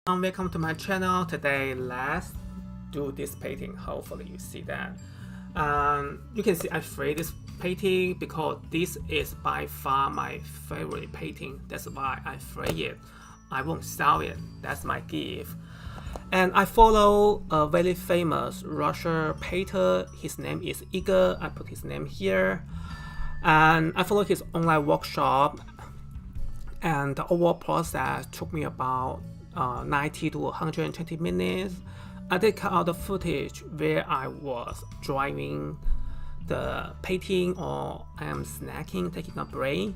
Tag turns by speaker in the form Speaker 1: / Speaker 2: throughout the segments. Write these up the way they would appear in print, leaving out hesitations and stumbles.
Speaker 1: Welcome to my channel. Today let's do this painting. Hopefully you see that. You can see I frame this painting because this is by far my favorite painting. That's why I frame it. I won't sell it. That's my gift. And I follow a very famous Russian painter. His name is Igor. I put his name here. And I follow his online workshop. And the overall process took me about 90 to 120 minutes. I did cut out the footage where I was driving the painting or I am snacking, taking a break.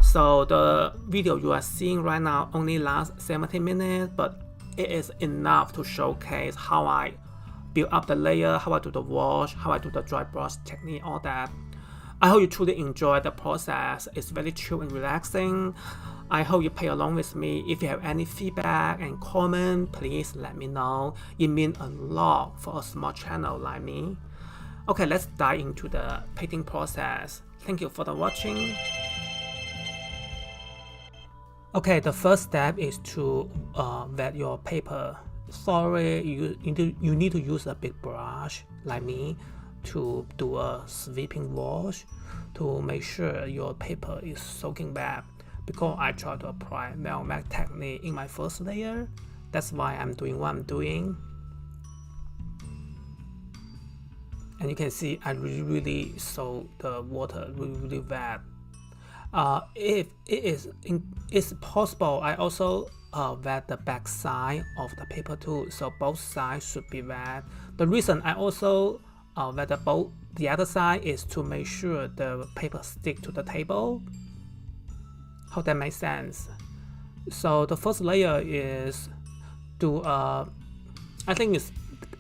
Speaker 1: So the video you are seeing right now only lasts 17 minutes, but it is enough to showcase how I build up the layer, how I do the wash, how I do the dry brush technique, all that. I hope you truly enjoy the process. It's very chill and relaxing. I hope you play along with me. If you have any feedback and comment, please let me know. It means a lot for a small channel like me. Okay, let's dive into the painting process. Thank you for the watching. Okay, the first step is to wet your paper. Sorry, you need to use a big brush like me to do a sweeping wash to make sure your paper is soaking wet. Because I try to apply Melmac technique in my first layer, that's why I'm doing what I'm doing. And you can see I really soak the water really wet. If it is possible, I also wet the back side of the paper too, so both sides should be wet. The reason I also wet the other side is to make sure the paper stick to the table. Hope that makes sense. So the first layer is I think it's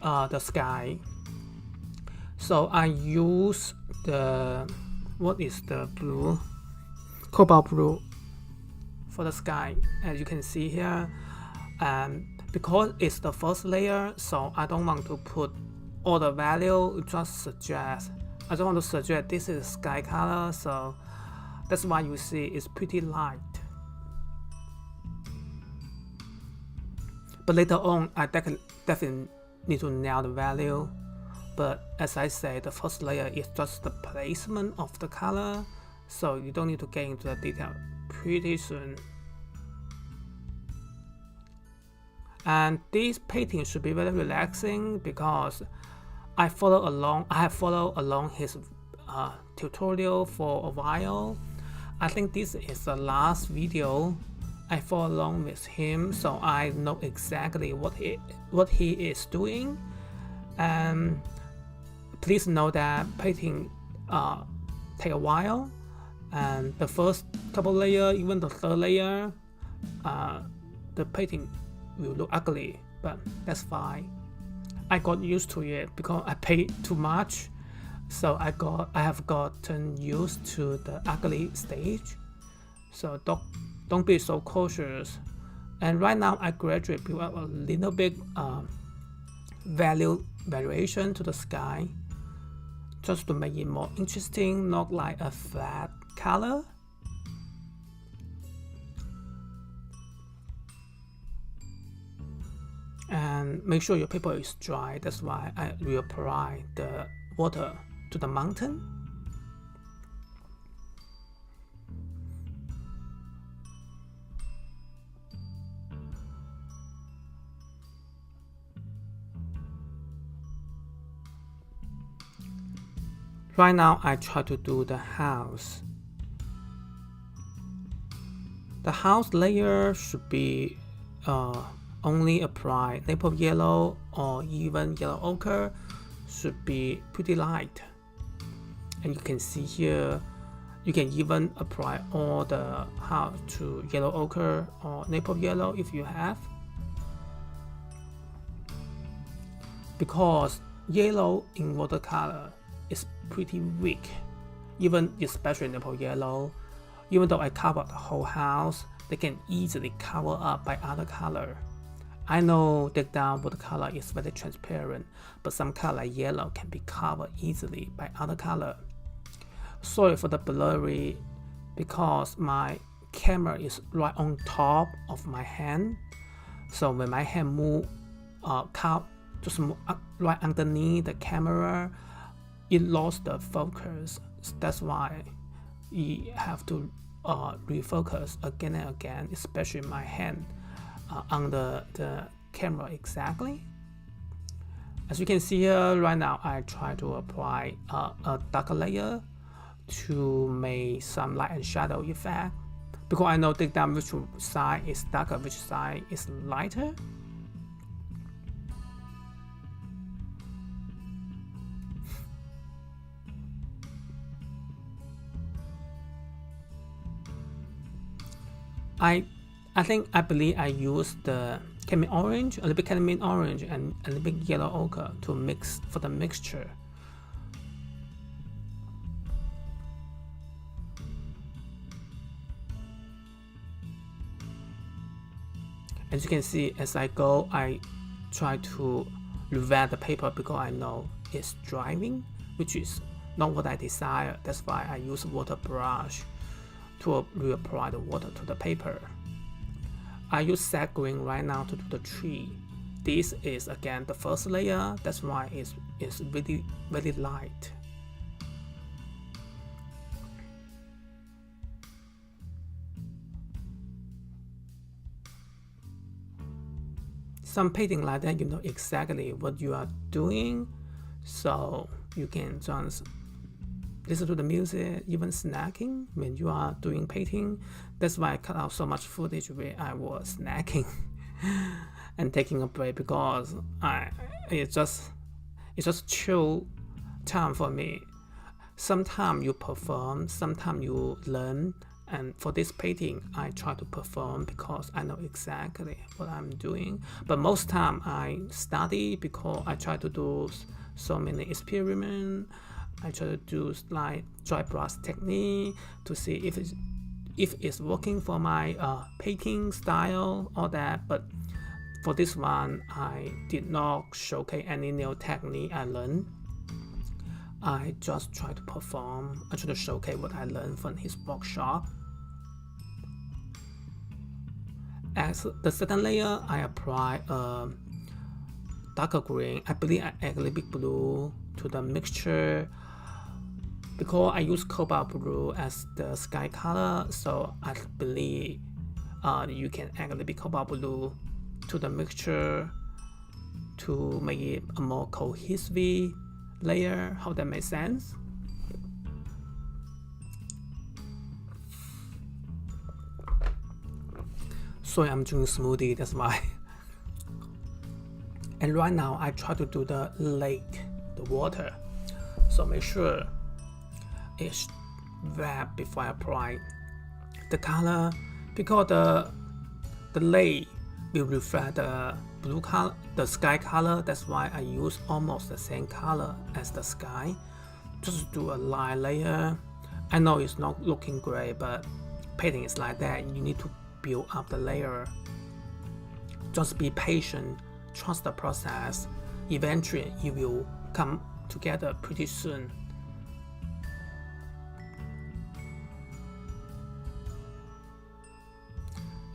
Speaker 1: the sky. So I use what is the blue? Cobalt blue for the sky, as you can see here. Because it's the first layer, so I don't want to put all the value. I just want to suggest this is sky color, so that's why you see it's pretty light. But later on, I definitely need to nail the value. But as I said, the first layer is just the placement of the color, so you don't need to get into the detail pretty soon. And this painting should be very relaxing because I have followed along his tutorial for a while. I think this is the last video I follow along with him, so I know exactly what he is doing. And please know that painting take a while, and the first couple layer, even the third layer, the painting will look ugly, but that's fine. I got used to it because I paid too much. So I have gotten used to the ugly stage. So don't be so cautious. And right now I gradually build up a little bit variation to the sky, just to make it more interesting, not like a flat color. And make sure your paper is dry. That's why I reapply the water to the mountain. Right now I try to do the house. The house layer should be only apply maple yellow or even yellow ochre, should be pretty light. And you can see here, you can even apply all the house to yellow ochre or maple yellow if you have. Because yellow in watercolor is pretty weak, especially maple yellow. Even though I cover the whole house, they can easily cover up by other color. I know that down watercolor is very transparent, but some color like yellow can be covered easily by other color. Sorry for the blurry, because my camera is right on top of my hand, So when my hand move, just move right underneath the camera, it lost the focus. That's why you have to refocus again and again, especially my hand under the camera exactly. As you can see here, right now I try to apply a darker layer to make some light and shadow effect, because I know deep down which side is darker, which side is lighter. I believe I used the cadmium orange, a little bit cadmium orange, and a little bit yellow ochre to mix for the mixture. As you can see, as I go, I try to wet the paper because I know it's drying, which is not what I desire. That's why I use water brush to reapply the water to the paper. I use sag green right now to do the tree. This is again the first layer, that's why it's really very light. Some painting like that, you know exactly what you are doing, so you can just listen to the music, even snacking when you are doing painting. That's why I cut out so much footage where I was snacking and taking a break, because it's just chill time for me. Sometimes you perform, sometimes you learn, and for this painting I try to perform because I know exactly what I'm doing. But most time I study because I try to do so many experiments. I try to do like dry brush technique to see if it's working for my painting style, all that. But for this one, I did not showcase any new technique I learned. I just try to perform. I try to showcase what I learned from his workshop. As the second layer, I apply a darker green. I believe I add a little bit blue to the mixture, because I use cobalt blue as the sky color, so I believe you can add a little bit cobalt blue to the mixture to make it a more cohesive layer. How that makes sense? Sorry, I'm drinking smoothie, that's why. And right now I try to do the lake, the water, so make sure it's wet before I apply the color, because the lake will reflect the blue color, the sky color. That's why I use almost the same color as the sky. Just do a light layer. I know it's not looking great, but painting is like that. You need to build up the layer. Just be patient, trust the process. Eventually it will come together pretty soon.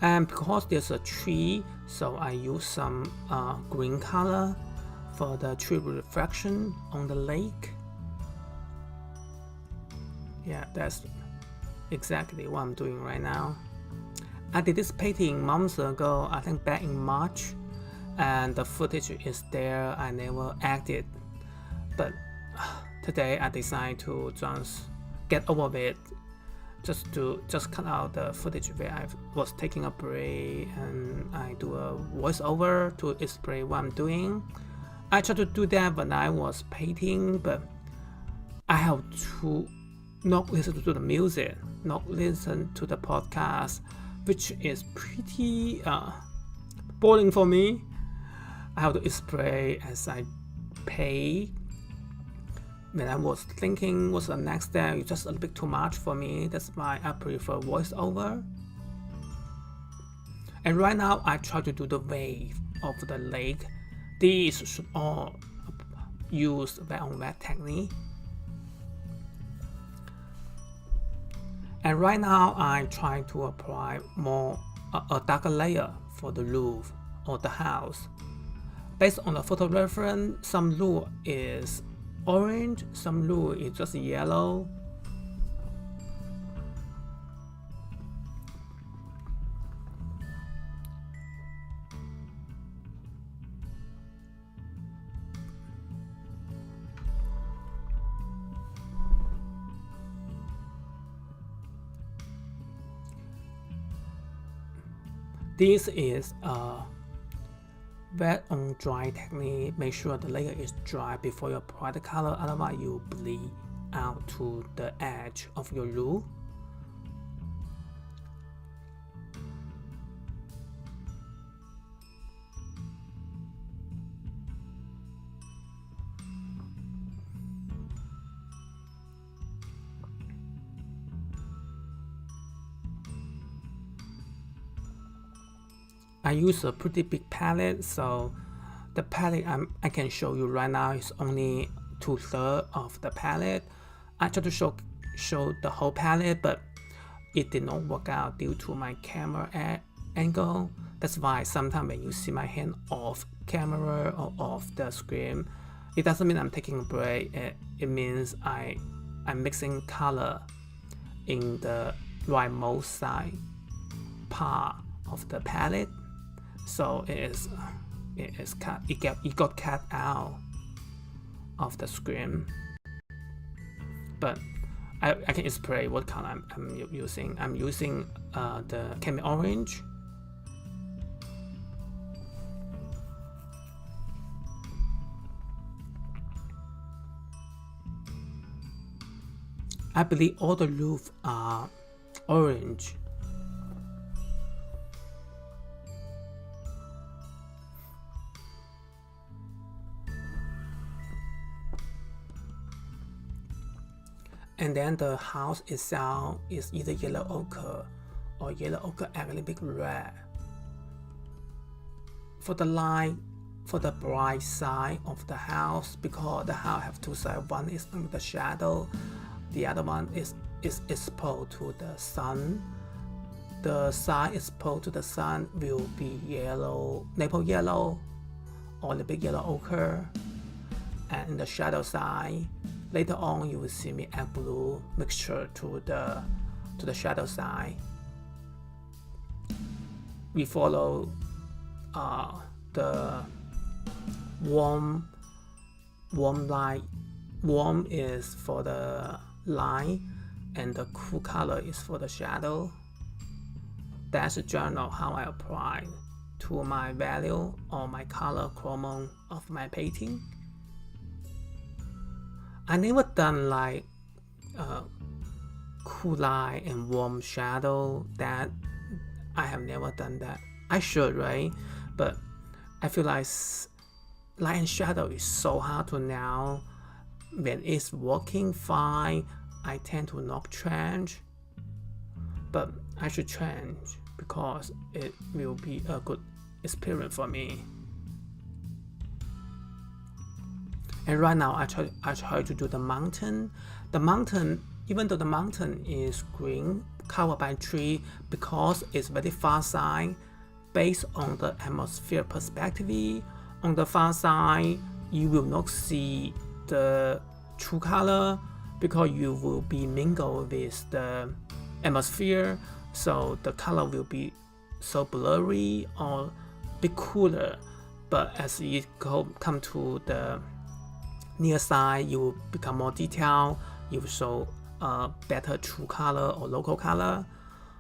Speaker 1: And because there's a tree, so I use some green color for the tree reflection on the lake. Yeah, that's exactly what I'm doing right now. I did this painting months ago, I think back in March, and the footage is there. I never acted, but today I decided to just get over it. Just cut out the footage where I was taking a break, and I do a voiceover to explain what I'm doing. I tried to do that when I was painting, but I have to not listen to the music, not listen to the podcast, which is pretty boring for me. I have to explain as I paint. When I was thinking what's the next step, it's just a little bit too much for me. That's why I prefer voiceover. And right now I try to do the wave of the lake. These should all use wet on wet technique. And right now I try to apply more a darker layer for the roof or the house. Based on the photo reference, some rule is orange, some rule is just yellow. This is a wet on dry technique. Make sure the layer is dry before you apply the color, otherwise you bleed out to the edge of your rule. I use a pretty big palette, so the palette I can show you right now is only 2/3 of the palette. I tried to show the whole palette, but it did not work out due to my camera angle. That's why sometimes when you see my hand off camera or off the screen, it doesn't mean I'm taking a break. It means I'm mixing color in the rightmost side part of the palette. So it got cut out of the screen. But I can explain what color I'm using. I'm using the Camel Orange. I believe all the roofs are orange. And then the house itself is either yellow ochre or yellow ochre acrylic red. For the light, for the bright side of the house, because the house have two sides, one is under the shadow, the other one is exposed to the sun. The side exposed to the sun will be yellow, maple yellow, or the big yellow ochre. And in the shadow side, later on you will see me add blue mixture to the shadow side. We follow the warm light. Warm is for the light and the cool color is for the shadow. That's a journal how I apply to my value or my color chroma of my painting. I never done like cool light and warm shadow. That I have never done that. I should, right? But I feel like light and shadow is so hard to now. When it's working fine, I tend to not change. But I should change because it will be a good experience for me. And right now I try to do the mountain. The mountain, even though the mountain is green, covered by tree, because it's very far side, based on the atmosphere perspective, on the far side, you will not see the true color because you will be mingled with the atmosphere, so the color will be so blurry or bit cooler. But as it come to the near side, you will become more detailed. You will show better true color or local color.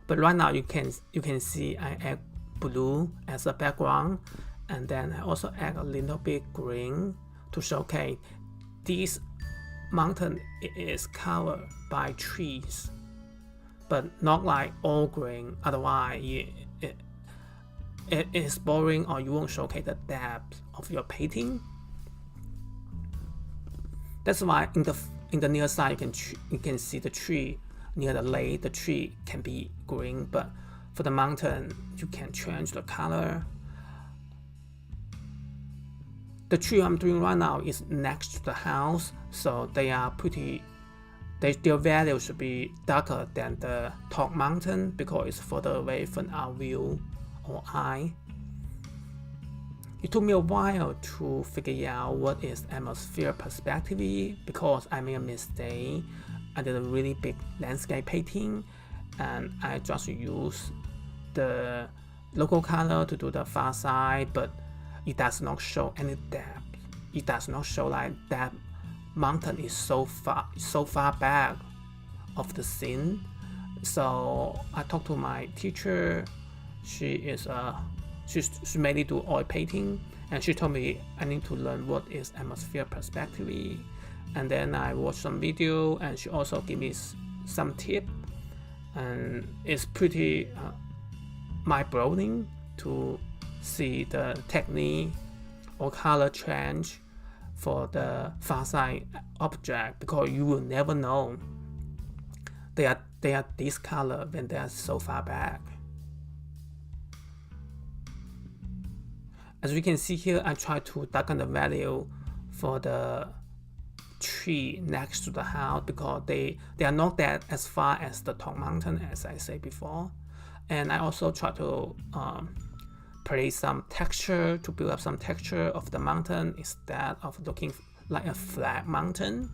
Speaker 1: But right now you can see I add blue as a background, and then I also add a little bit green to showcase this mountain is covered by trees, but not like all green. Otherwise it is boring or you won't showcase the depth of your painting. That's why in the near side you can see the tree near the lake. The tree can be green, but for the mountain you can change the color. The tree I'm doing right now is next to the house, so they are pretty. Their value should be darker than the top mountain because it's further away from our view or eye. It took me a while to figure out what is atmosphere perspective because I made a mistake. I did a really big landscape painting and I just used the local color to do the far side, but it does not show any depth. It does not show like that mountain is so far back of the scene. So I talked to my teacher. She mainly do oil painting, and she told me I need to learn what is atmosphere perspective. And then I watched some video, and she also gave me some tip, and it's pretty mind-blowing to see the technique or color change for the far side object, because you will never know they are this color when they are so far back. As you can see here, I try to darken the value for the tree next to the house because they are not that as far as the top mountain, as I said before. And I also try to place some texture to build up some texture of the mountain instead of looking like a flat mountain,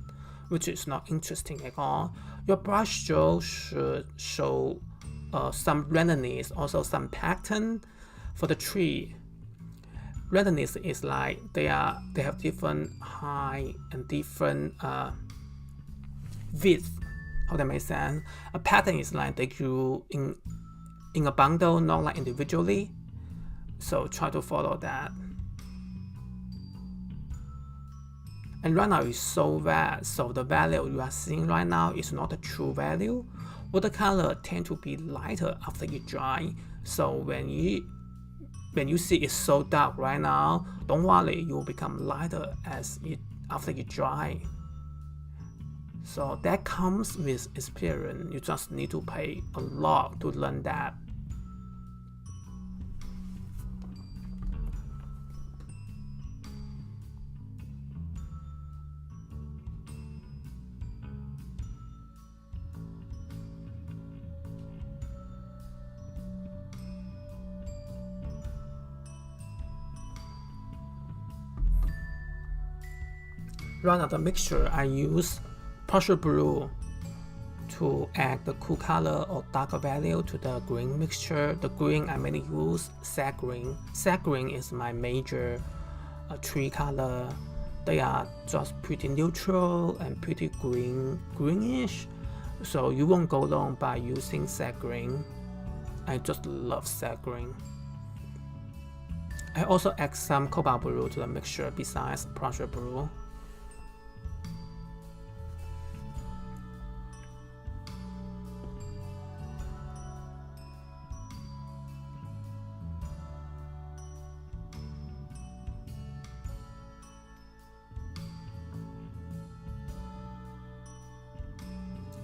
Speaker 1: which is not interesting at all. Your brush stroke should show some randomness, also some pattern for the tree. Randomness is like they have different height and different width. How that makes sense? A pattern is like they grew in a bundle, not like individually. So try to follow that. And right now it's so wet, so the value you are seeing right now is not the true value. Watercolor tend to be lighter after it dry. So when you see it's so dark right now, don't worry, you will become lighter after it dry. So that comes with experience. You just need to pay a lot to learn that. Run out the mixture, I use partial blue to add the cool color or darker value to the green mixture. The green I mainly use sag green. Sag green is my major tree color. They are just pretty neutral and pretty greenish. So you won't go wrong by using sag green. I just love sag green. I also add some cobalt blue to the mixture besides partial blue.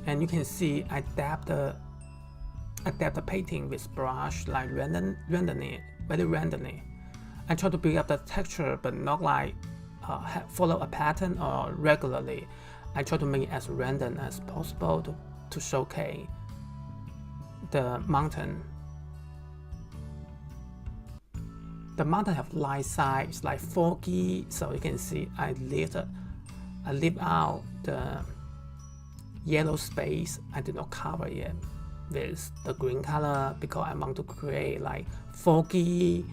Speaker 1: And you can see I dab the painting with brush like randomly, very randomly. I try to build up the texture, but not like follow a pattern or regularly. I try to make it as random as possible to showcase the mountain. The mountain have light side, it's like foggy, so you can see I leave out the yellow space. I did not cover it with the green color because I want to create like foggy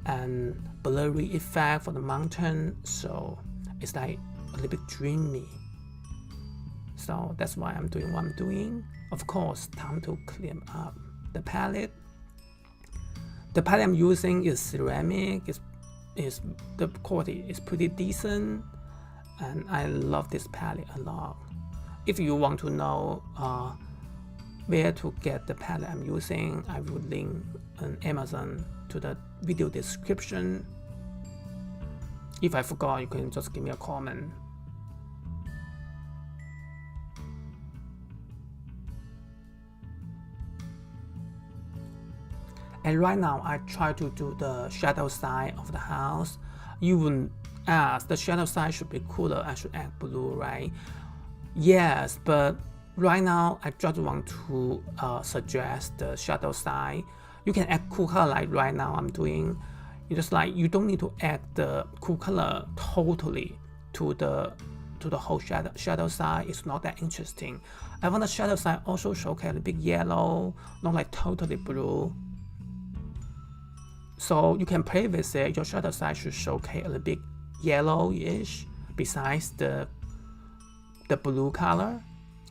Speaker 1: and blurry effect for the mountain, so it's like a little bit dreamy. So that's why I'm doing what I'm doing. Of course, time to clean up the palette. The palette I'm using is ceramic. The quality is pretty decent, and I love this palette a lot. If you want to know where to get the palette I'm using, I will link on Amazon to the video description. If I forgot, you can just give me a comment. And right now I try to do the shadow side of the house. You would ask, the shadow side should be cooler, I should add blue, right? Yes, but right now I just want to suggest the shadow side. You can add cool color like right now I'm doing. It's just like you don't need to add the cool color totally to the whole shadow side. It's not that interesting. I want the shadow side also showcase a big yellow, not like totally blue. So you can play with it. Your shadow side should showcase a little bit yellowish besides the blue color.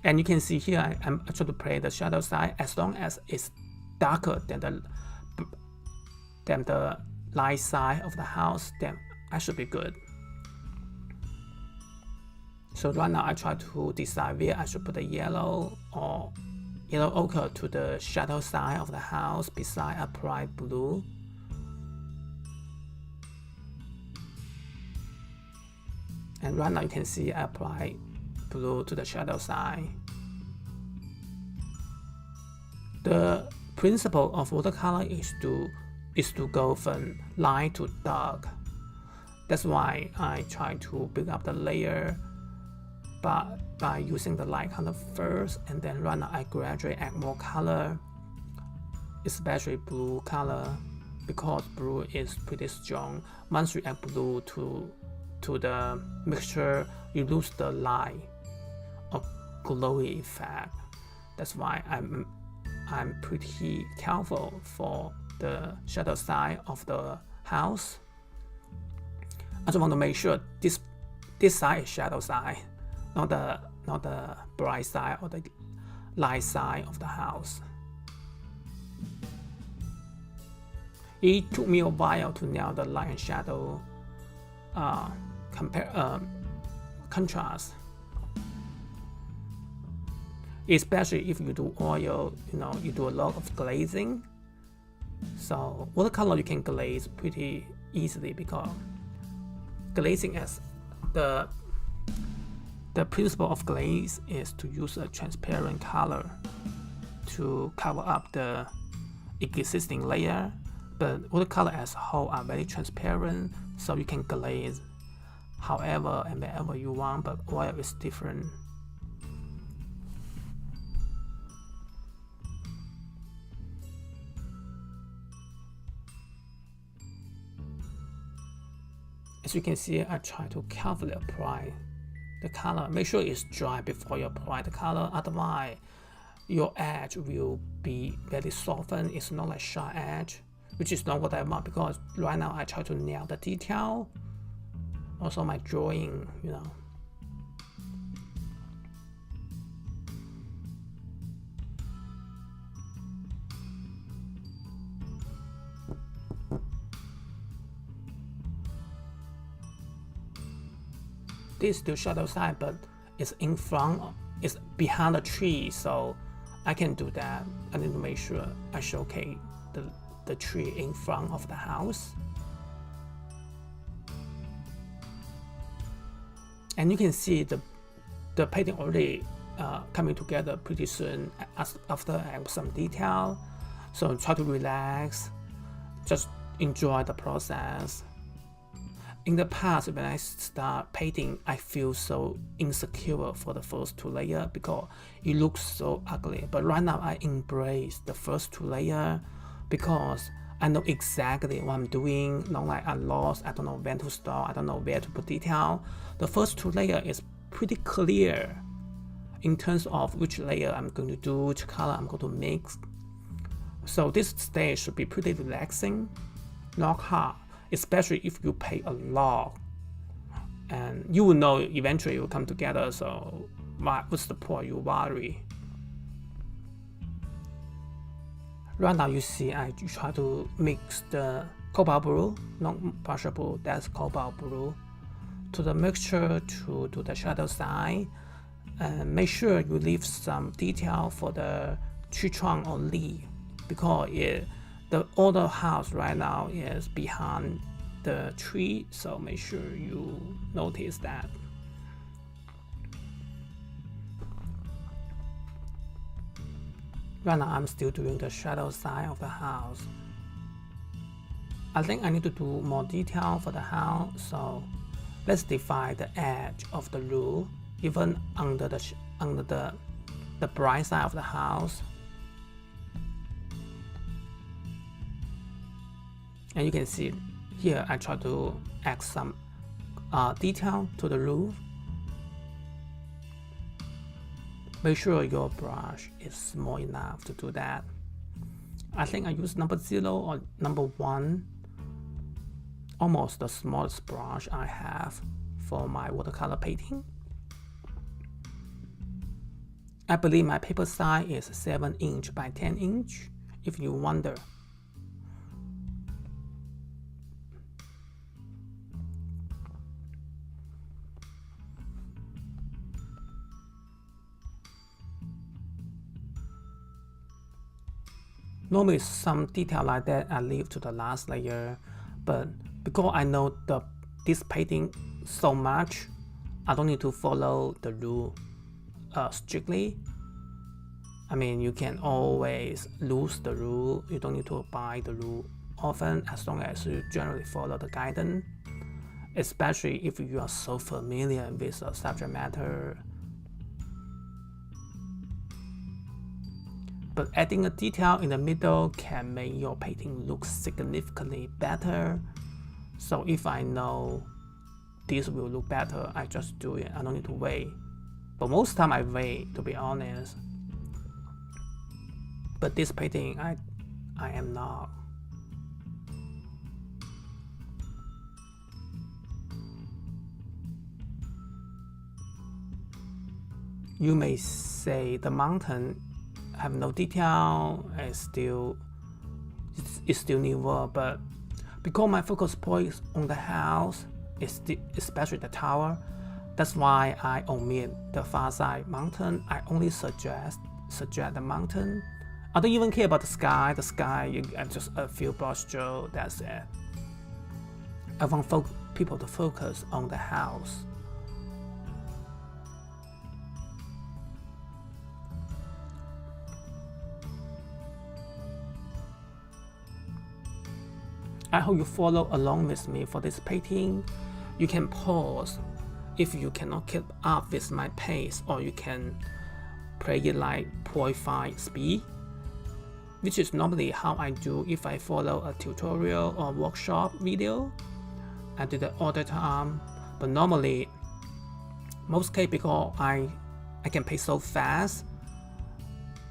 Speaker 1: And you can see here I'm trying to play the shadow side as long as it's darker than the light side of the house, then I should be good. So right now I try to decide where I should put the yellow or yellow ochre to the shadow side of the house beside a bright blue. And right now you can see I apply blue to the shadow side. The principle of watercolor is to go from light to dark. That's why I try to build up the layer by using the light color first, and then right now I gradually add more color, especially blue color, because blue is pretty strong. Once you add blue to the mixture, you lose the light or glowy effect. That's why I'm pretty careful for the shadow side of the house. I just want to make sure this side is shadow side, not the bright side or the light side of the house. It took me a while to nail the light and shadow contrast, especially if you do oil. You do a lot of glazing. So watercolor you can glaze pretty easily, because glazing as the principle of glaze is to use a transparent color to cover up the existing layer. But watercolor as a whole are very transparent, so you can glaze however and wherever you want, but oil is different. As you can see, I try to carefully apply the color. Make sure it's dry before you apply the color, otherwise your edge will be very softened. It's not like sharp edge, which is not what I want, because right now I try to nail the detail. Also my drawing, This is still shadow side, but it's in front, it's behind the tree, so I can do that. I need to make sure I showcase the tree in front of the house. And you can see the painting already coming together pretty soon after I add some detail. So try to relax, just enjoy the process. In the past, when I start painting, I feel so insecure for the first two layers because it looks so ugly. But right now, I embrace the first two layers because I know exactly what I'm doing. Not like I'm lost, I don't know when to start, I don't know where to put detail. The first two layers is pretty clear in terms of which layer I'm going to do, which color I'm going to mix. So this stage should be pretty relaxing, not hard. Especially if you pay a lot, and you will know eventually it will come together, so what's the point you worry? Right now you see I try to mix the cobalt blue, not partial blue, that's cobalt blue, to the mixture to the shadow side, and make sure you leave some detail for the tree trunk or leaf, because the older house right now is behind the tree, so make sure you notice that. Right now I'm still doing the shadow side of the house. I think I need to do more detail for the house, so let's define the edge of the roof, even under the bright side of the house. And you can see Here I try to add some detail to the roof. Make sure your brush is small enough to do that. I think I use number 0 or number 1, almost the smallest brush I have for my watercolor painting. I believe my paper size is 7 inch by 10 inch, if you wonder. Normally some detail like that I leave to the last layer, but because I know this painting so much, I don't need to follow the rule strictly. I mean, you can always lose the rule. You don't need to buy the rule often, as long as you generally follow the guidance, especially if you are so familiar with the subject matter. But adding a detail in the middle can make your painting look significantly better. So if I know this will look better, I just do it. I don't need to wait. But most time I wait, to be honest. But this painting, I am not. You may say the mountain have no detail, it's still new work, but because my focus point is on the house, especially the tower, that's why I omit the far side mountain. I only suggest the mountain. I don't even care about the sky. The sky, just a few brush strokes, that's it. I want people to focus on the house. I hope you follow along with me for this painting. You can pause if you cannot keep up with my pace, or you can play it like 0.5 speed, which is normally how I do if I follow a tutorial or workshop video. I do that all the time, but normally, most cases, because I can paint so fast,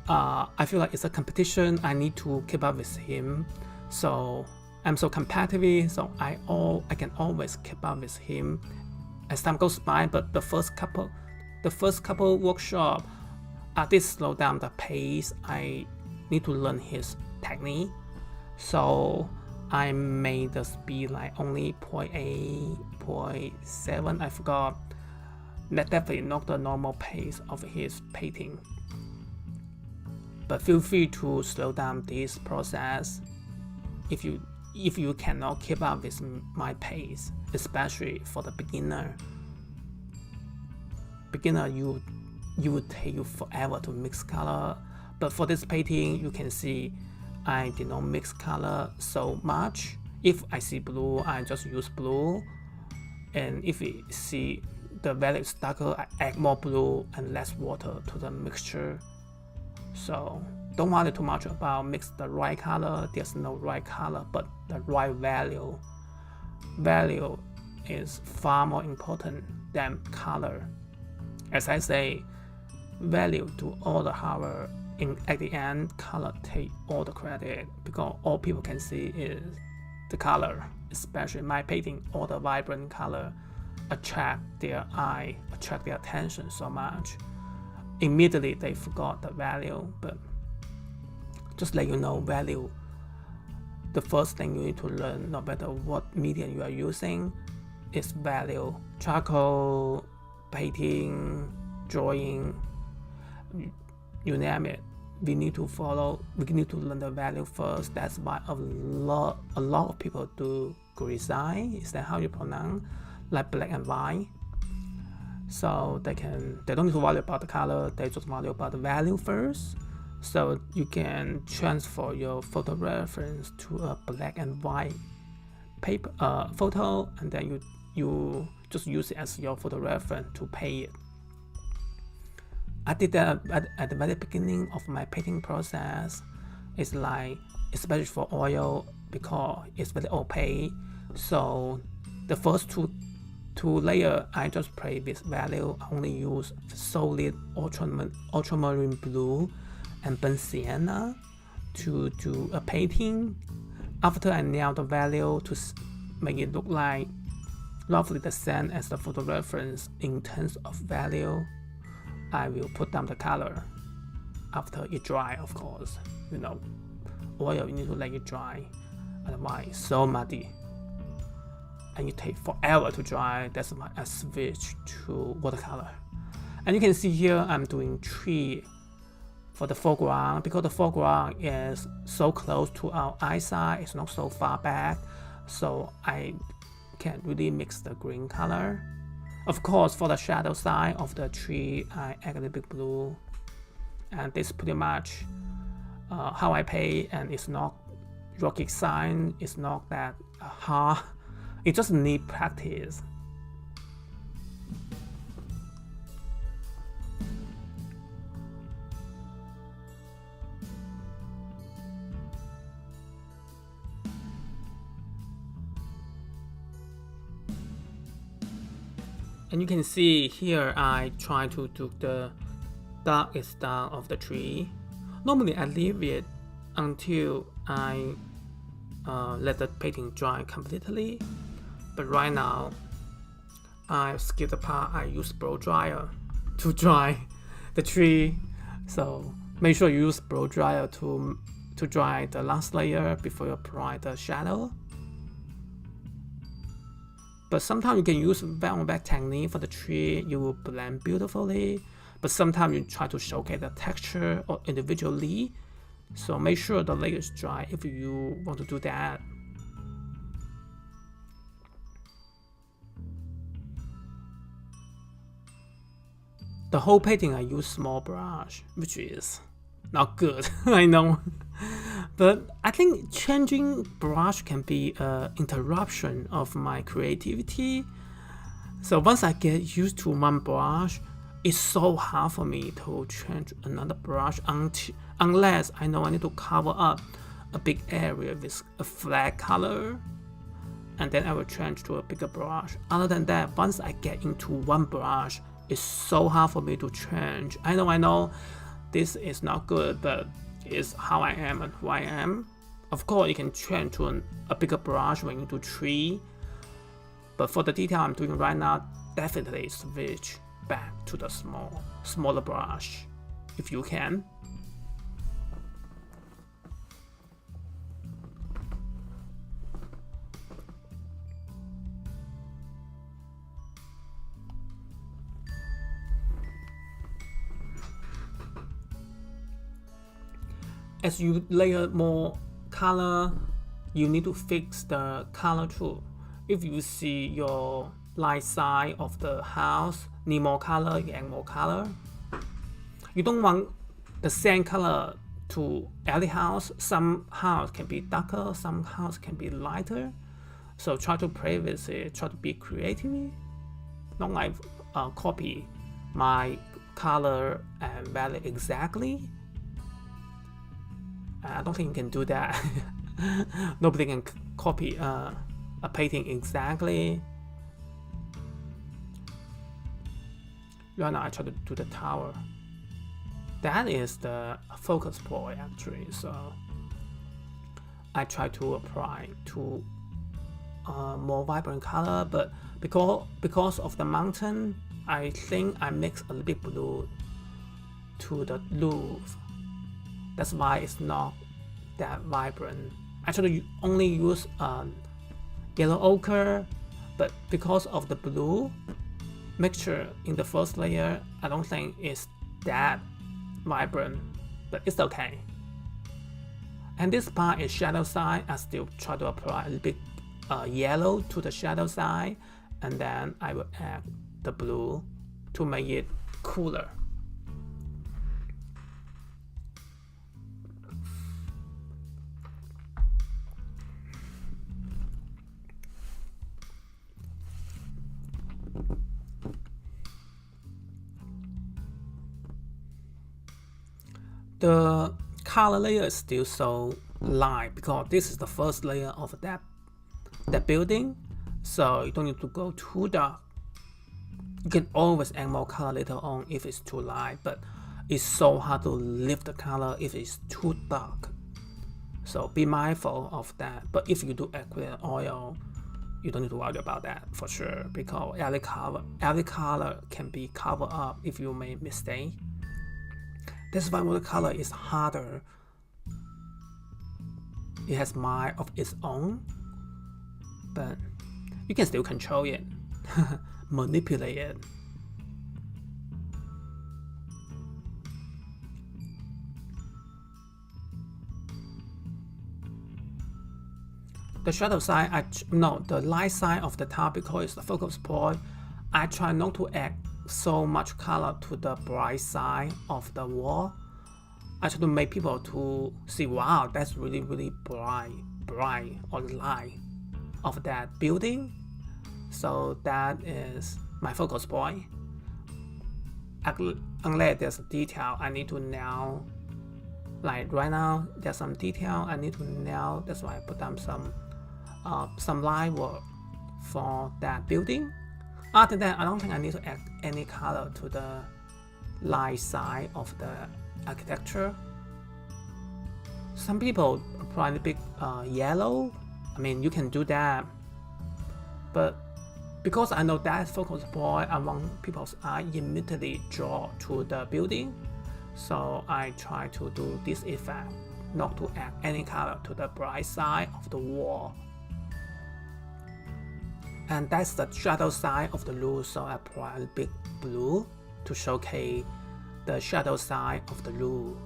Speaker 1: I feel like it's a competition. I need to keep up with him, so I'm so competitive, so I can always keep up with him as time goes by. But the first couple workshop, I did slow down the pace. I need to learn his technique, so I made the speed like only 0.8, 0.7. I forgot. That definitely not the normal pace of his painting. But feel free to slow down this process if you cannot keep up with my pace, especially for the beginner. You would take you forever to mix color, but for this painting, you can see I did not mix color so much. If I see blue, I just use blue, and if you see the value is darker, I add more blue and less water to the mixture. So don't worry too much about mix the right color. There's no right color, but the right value. Value is far more important than color. As I say, value do all the hard work. At the end, color take all the credit, because all people can see is the color. Especially my painting, all the vibrant color attract their eye, attract their attention so much. Immediately they forgot the value, but just let you know, value, the first thing you need to learn, no matter what medium you are using, is value. Charcoal, painting, drawing, you name it. We need to learn the value first. That's why a lot of people do grisaille. Is that how you pronounce? Like black and white. So they don't need to worry about the color, they just worry about the value first. So you can transfer your photo reference to a black and white paper photo, and then you just use it as your photo reference to paint it. I did that at the very beginning of my painting process. It's like, especially for oil, because it's very opaque. So the first two layer I just play with value. I only use solid ultramarine blue and burnt sienna to do a painting. After I nail the value to make it look like roughly the same as the photo reference in terms of value, I will put down the color after it dry, of course. You know, oil, you need to let it dry, otherwise it's so muddy and it takes forever to dry. That's why I switch to watercolor. And you can see here I'm doing tree for the foreground, because the foreground is so close to our eyesight, it's not so far back, so I can really mix the green color. Of course, for the shadow side of the tree, I add a little bit blue, and this is pretty much how I paint, and it's not rocket science, it's not that hard, it just need practice. And you can see here I try to do the darkest down of the tree. Normally I leave it until I let the painting dry completely, but right now I skip the part. I use blow dryer to dry the tree, so make sure you use blow dryer to dry the last layer before you apply the shadow. But sometimes you can use back on back technique for the tree, you will blend beautifully, but sometimes you try to showcase the texture or individually, so make sure the layer is dry if you want to do that. The whole painting I use small brush, which is not good, I know. But I think changing brush can be an interruption of my creativity. So once I get used to one brush, it's so hard for me to change another brush unless I know I need to cover up a big area with a flat color, and then I will change to a bigger brush. Other than that, once I get into one brush, it's so hard for me to change. I know this is not good, but it's how I am and who I am. Of course, you can change to a bigger brush when you do tree, but for the detail I'm doing right now, definitely switch back to the smaller brush if you can. As you layer more color, you need to fix the color too. If you see your light side of the house need more color, you add more color. You don't want the same color to every house. Some house can be darker, some house can be lighter. So try to play with it, try to be creative. Don't like copy my color and value exactly. I don't think you can do that. Nobody can copy a painting exactly. Right now I try to do the tower. That is the focus point actually, so I try to apply to more vibrant color, but because of the mountain, I think I mix a little bit blue to the roof. That's why it's not that vibrant. Actually, only use yellow ochre, but because of the blue mixture in the first layer, I don't think it's that vibrant, but it's okay. And this part is shadow side. I still try to apply a little bit yellow to the shadow side, and then I will add the blue to make it cooler. The color layer is still so light because this is the first layer of that the building, so you don't need to go too dark. You can always add more color later on if it's too light, but it's so hard to lift the color if it's too dark. So be mindful of that. But if you do acrylic oil, you don't need to worry about that for sure, because every color can be covered up if you make mistake. That's why watercolor is harder. It has mind of its own, but you can still control it, manipulate it. The shadow side, the light side of the top, because it's the focus point, I try not to add so much color to the bright side of the wall. I try to make people to see, wow, that's really, really bright or light of that building. So that is my focus point. Unless there's a detail I need to nail, like right now there's some detail I need to nail. That's why I put down some line work for that building. Other than that, I don't think I need to add any color to the light side of the architecture. Some people apply the big yellow. I mean, you can do that, but because I know that focus point, I want people's eye immediately draw to the building, so I try to do this effect, not to add any color to the bright side of the wall. And that's the shadow side of the roof, so I apply a big blue to showcase the shadow side of the roof.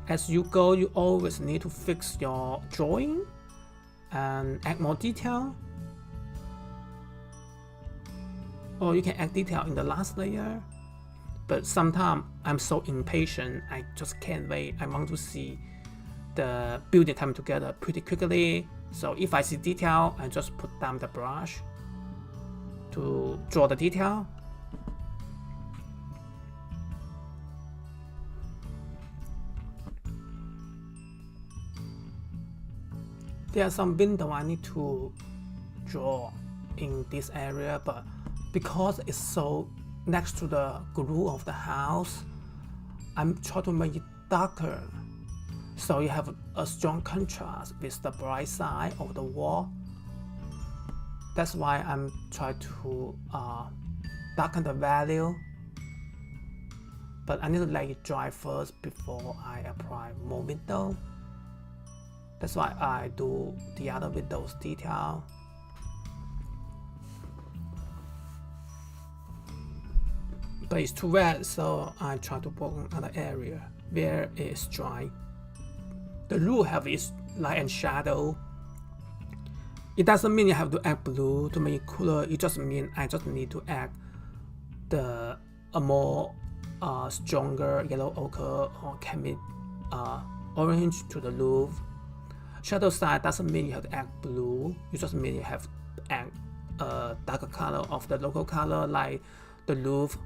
Speaker 1: As you go, you always need to fix your drawing and add more detail. Or you can add detail in the last layer. But sometimes I'm so impatient, I just can't wait. I want to see the building come together pretty quickly. So if I see detail, I just put down the brush to draw the detail. There are some windows I need to draw in this area, but because it's so next to the roof of the house, I'm trying to make it darker, so you have a strong contrast with the bright side of the wall. That's why I'm trying to darken the value, but I need to let it dry first before I apply more window. That's why I do the other windows detail. But it's too wet, so I try to work on another area where it is dry. The roof have its light and shadow. It doesn't mean you have to add blue to make it cooler. It just means I just need to add a more stronger yellow ochre or camel orange to the roof. Shadow side doesn't mean you have to add blue. You just mean you have to add a darker color of the local color, like the roof.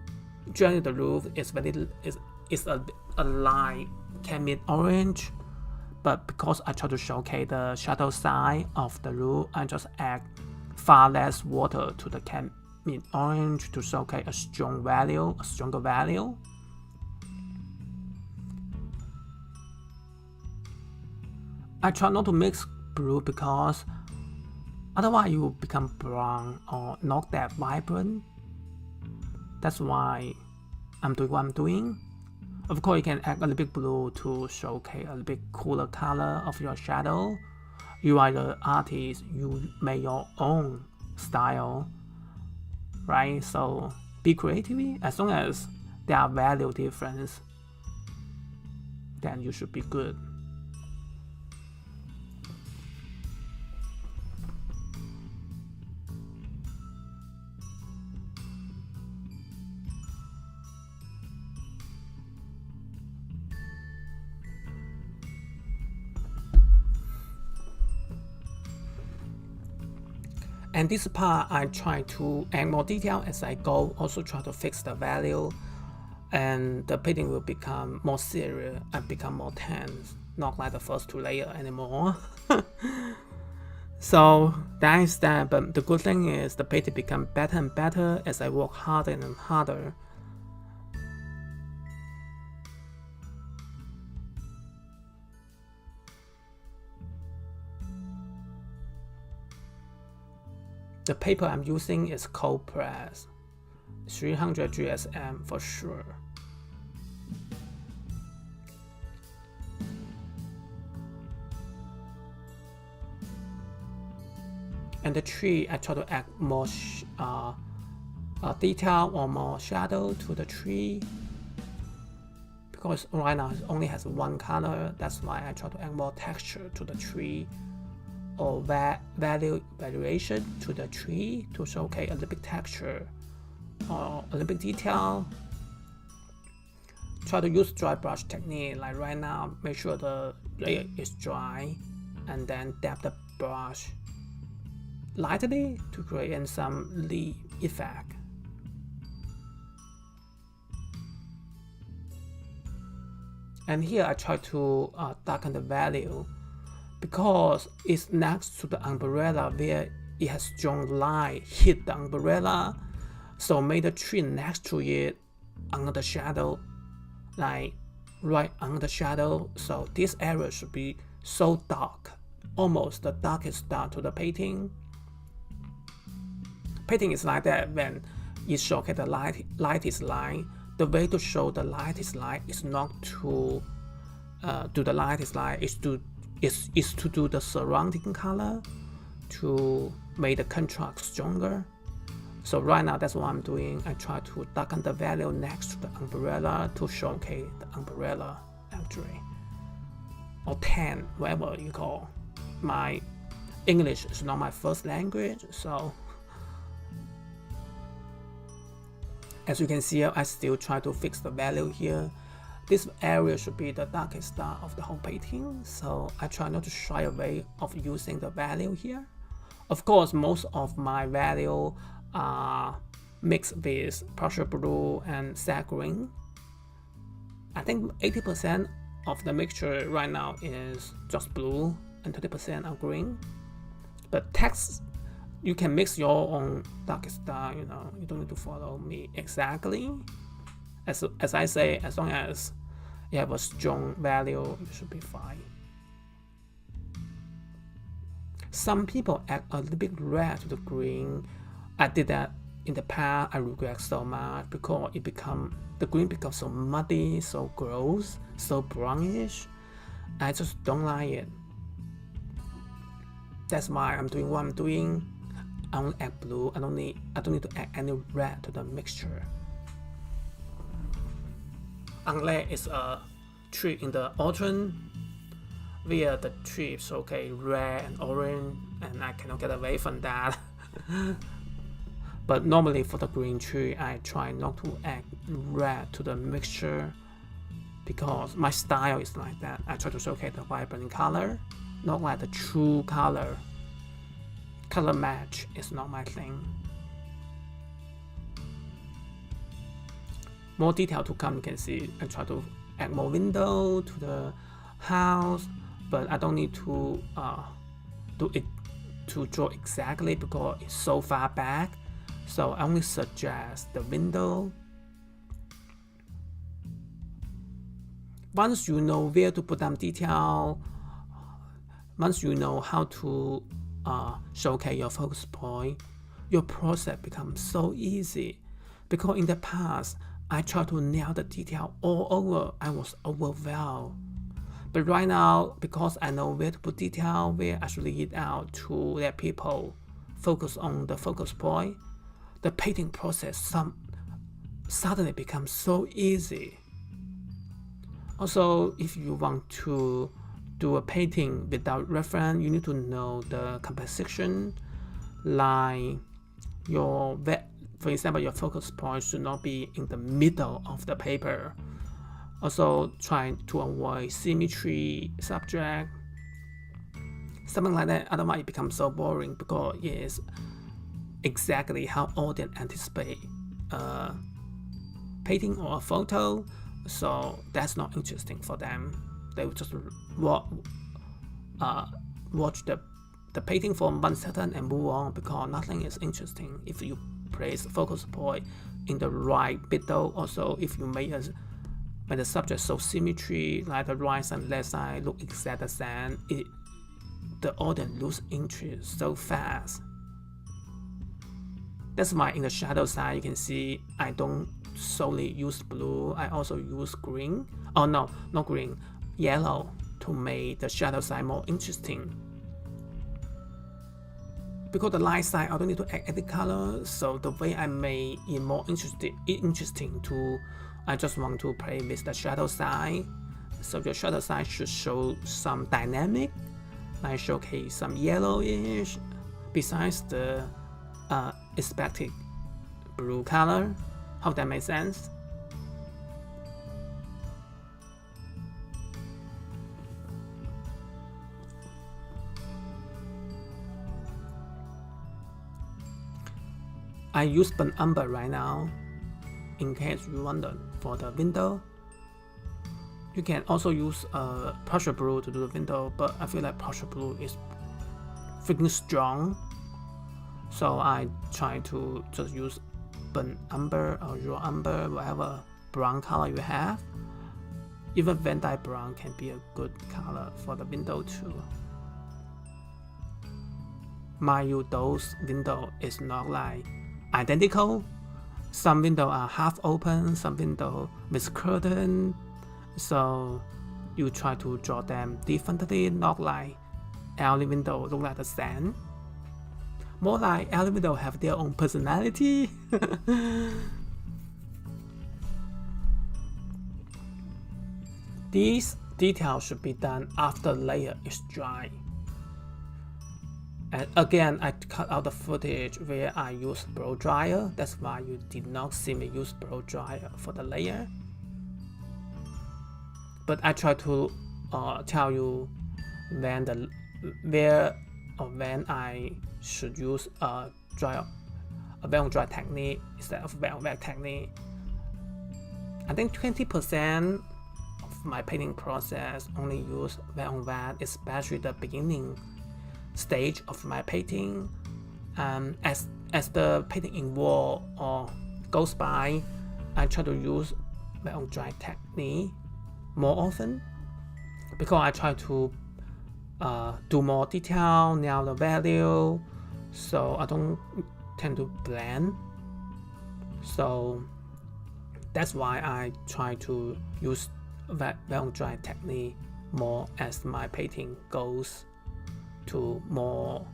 Speaker 1: Generally, the roof is a light camel orange, but because I try to showcase the shadow side of the roof, I just add far less water to the camel orange to showcase a stronger value. I try not to mix blue because otherwise you will become brown or not that vibrant. That's why I'm doing what I'm doing. Of course, you can add a little bit blue to showcase a little bit cooler color of your shadow. You are the artist, you make your own style, right? So be creative. As long as there are value difference, then you should be good. And this part, I try to add more detail as I go, also try to fix the value, and the painting will become more serious and become more tense. not like the first 2 layers anymore. So that is that, but the good thing is the painting become better and better as I work harder and harder. The paper I'm using is cold press, 300 GSM for sure. And the tree, I try to add more detail or more shadow to the tree. Because right now it only has one color, that's why I try to add more texture to the tree or variation to the tree to showcase a little bit texture or a little bit detail. Try to use dry brush technique, like right now, make sure the layer is dry and then dab the brush lightly to create some leaf effect. And here I try to darken the value because it's next to the umbrella where it has strong light hit the umbrella, so make the tree next to it under the shadow, like right under the shadow. So this area should be so dark, almost the darkest dark to the painting. Painting is like that when it showcases the light is light. The way to show the light is light is not to do the light is light, is to do the surrounding color to make the contrast stronger. So right now that's what I'm doing. I try to darken the value next to the umbrella to showcase the umbrella actually, or tan, whatever you call. My English is not my first language, so as you can see, I still try to fix the value here. This area should be the darkest part of the whole painting, so I try not to shy away of using the value here. Of course, most of my value are mixed with partial blue and sag green. I think 80% of the mixture right now is just blue and 20% are green. But text, you can mix your own darkest dark, you know, you don't need to follow me exactly. As I say, as long as you have a strong value, you should be fine. Some people add a little bit red to the green. I did that in the past. I regret so much because the green becomes so muddy, so gross, so brownish. I just don't like it. That's why I'm doing what I'm doing. I only add blue. I don't need to add any red to the mixture. Unless it's a tree in the autumn where the tree is okay red and orange, and I cannot get away from that. But normally for the green tree, I try not to add red to the mixture because my style is like that. I try to showcase the vibrant color, not like the true color. Color match is not my thing. More detail to come, you can see I try to add more window to the house, but I don't need to do it to draw exactly because it's so far back. So I only suggest the window. Once you know where to put down detail, once you know how to showcase your focus point, your process becomes so easy. Because in the past, I tried to nail the detail all over. I was overwhelmed. But right now, because I know where to put detail, where I should lead out to let people focus on the focus point, the painting process suddenly becomes so easy. Also, if you want to do a painting without reference, you need to know the composition, like for example, your focus point should not be in the middle of the paper. Also, try to avoid symmetry subject, something like that. Otherwise, it becomes so boring because it is exactly how audience anticipate painting or a photo. So that's not interesting for them. they will just watch the painting for 1 second and move on, because nothing is interesting if you place focus point in the right middle. Also, if you make the subject so symmetry, like the right and left side look exact the same, the audience lose interest so fast. That's why in the shadow side you can see I don't solely use blue, I also use green. Oh no, not green, yellow, to make the shadow side more interesting. Because the light side I don't need to add any color, so the way I make it more interesting to, I just want to play with the shadow side. So the shadow side should show some dynamic, like showcase some yellowish, besides the expected blue color. Hope that makes sense. I use burnt umber right now, in case you wonder, for the window. You can also use pressure blue to do the window, but I feel like pressure blue is freaking strong, so I try to just use burnt umber or raw umber, whatever brown color you have. Even Van Dyke brown can be a good color for the window too. Mind you, those window is not like identical. Some windows are half open, some window with curtain, so you try to draw them differently, not like alley window look like the same. More like alley window have their own personality. These details should be done after layer is dry. And again, I cut out the footage where I use blow dryer. That's why you did not see me use blow dryer for the layer. But I try to tell you when I should use a wet on dry technique instead of wet on wet technique. I think 20% of my painting process only use wet on wet, especially the beginning stage of my painting. As the painting evolves or goes by, I try to use wet on dry technique more often, because I try to do more detail, nail the value, so I don't tend to blend. So that's why I try to use wet on dry technique more as my painting goes to more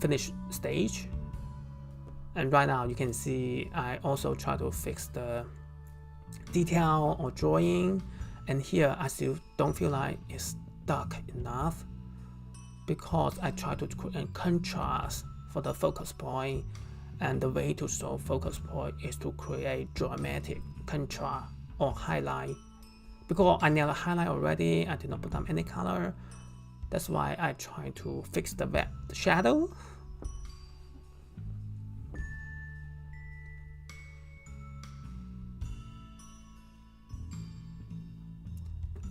Speaker 1: finished stage. And right now you can see I also try to fix the detail or drawing, and here I still don't feel like it's dark enough, because I try to create contrast for the focus point, and the way to solve focus point is to create dramatic contrast or highlight. Because I nailed the highlight already, I did not put down any color. That's why I try to fix the shadow.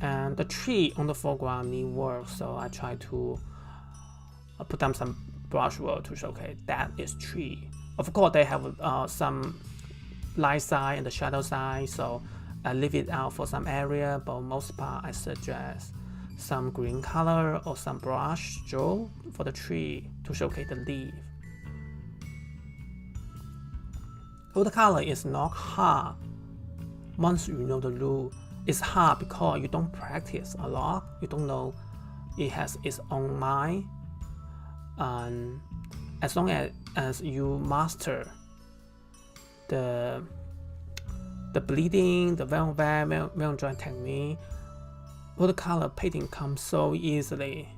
Speaker 1: And the tree on the foreground need work, so I try to put down some brush work to showcase that is tree. Of course, they have some light side and the shadow side, so I leave it out for some area, but most part I suggest some green color or some brush stroke for the tree to showcase the leaf. Watercolor is not hard once you know the rule. It's hard because you don't practice a lot, you don't know it has its own mind. And as long as you master the bleeding, the well dry technique, watercolor painting comes so easily.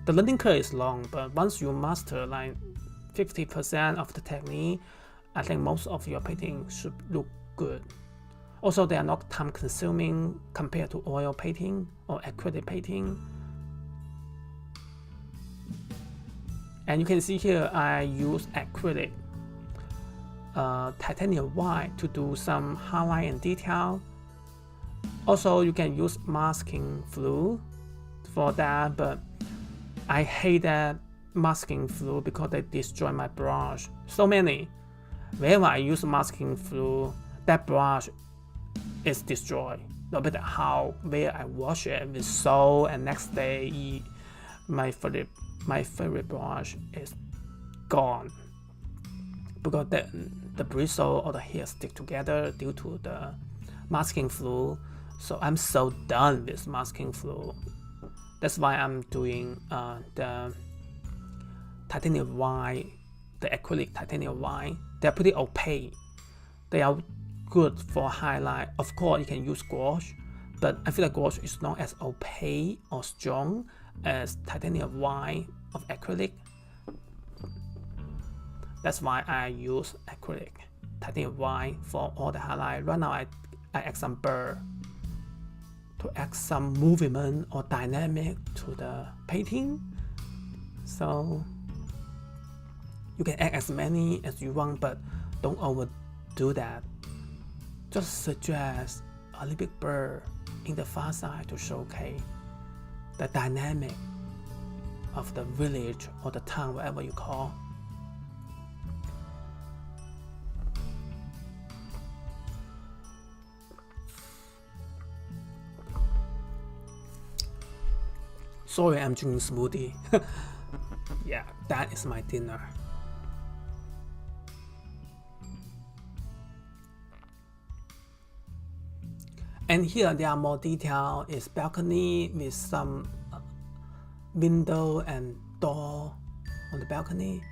Speaker 1: The learning curve is long, but once you master like 50% of the technique, I think most of your painting should look good. Also, they are not time consuming compared to oil painting or acrylic painting. And you can see here I use acrylic titanium white to do some highlight and detail. Also, you can use masking fluid for that, but I hate that masking fluid because they destroy my brush. So many. Whenever I use masking fluid, that brush is destroyed. No matter how where I wash it with soap, and next day my favorite brush is gone because the bristle or the hair stick together due to the masking fluid. So I'm so done with masking fluid. That's why I'm doing the titanium white, the acrylic titanium white. They're pretty opaque. They are good for highlight. Of course, you can use gouache, but I feel like gouache is not as opaque or strong as titanium white of acrylic. That's why I use acrylic titanium white for all the highlight. Right now, I add some burr to add some movement or dynamic to the painting. So you can add as many as you want, but don't overdo that. Just suggest a little bit burr in the far side to showcase the dynamic of the village or the town, whatever you call. Sorry, I'm drinking smoothie. Yeah, that is my dinner. And here there are more detail. It's balcony with some window and door on the balcony.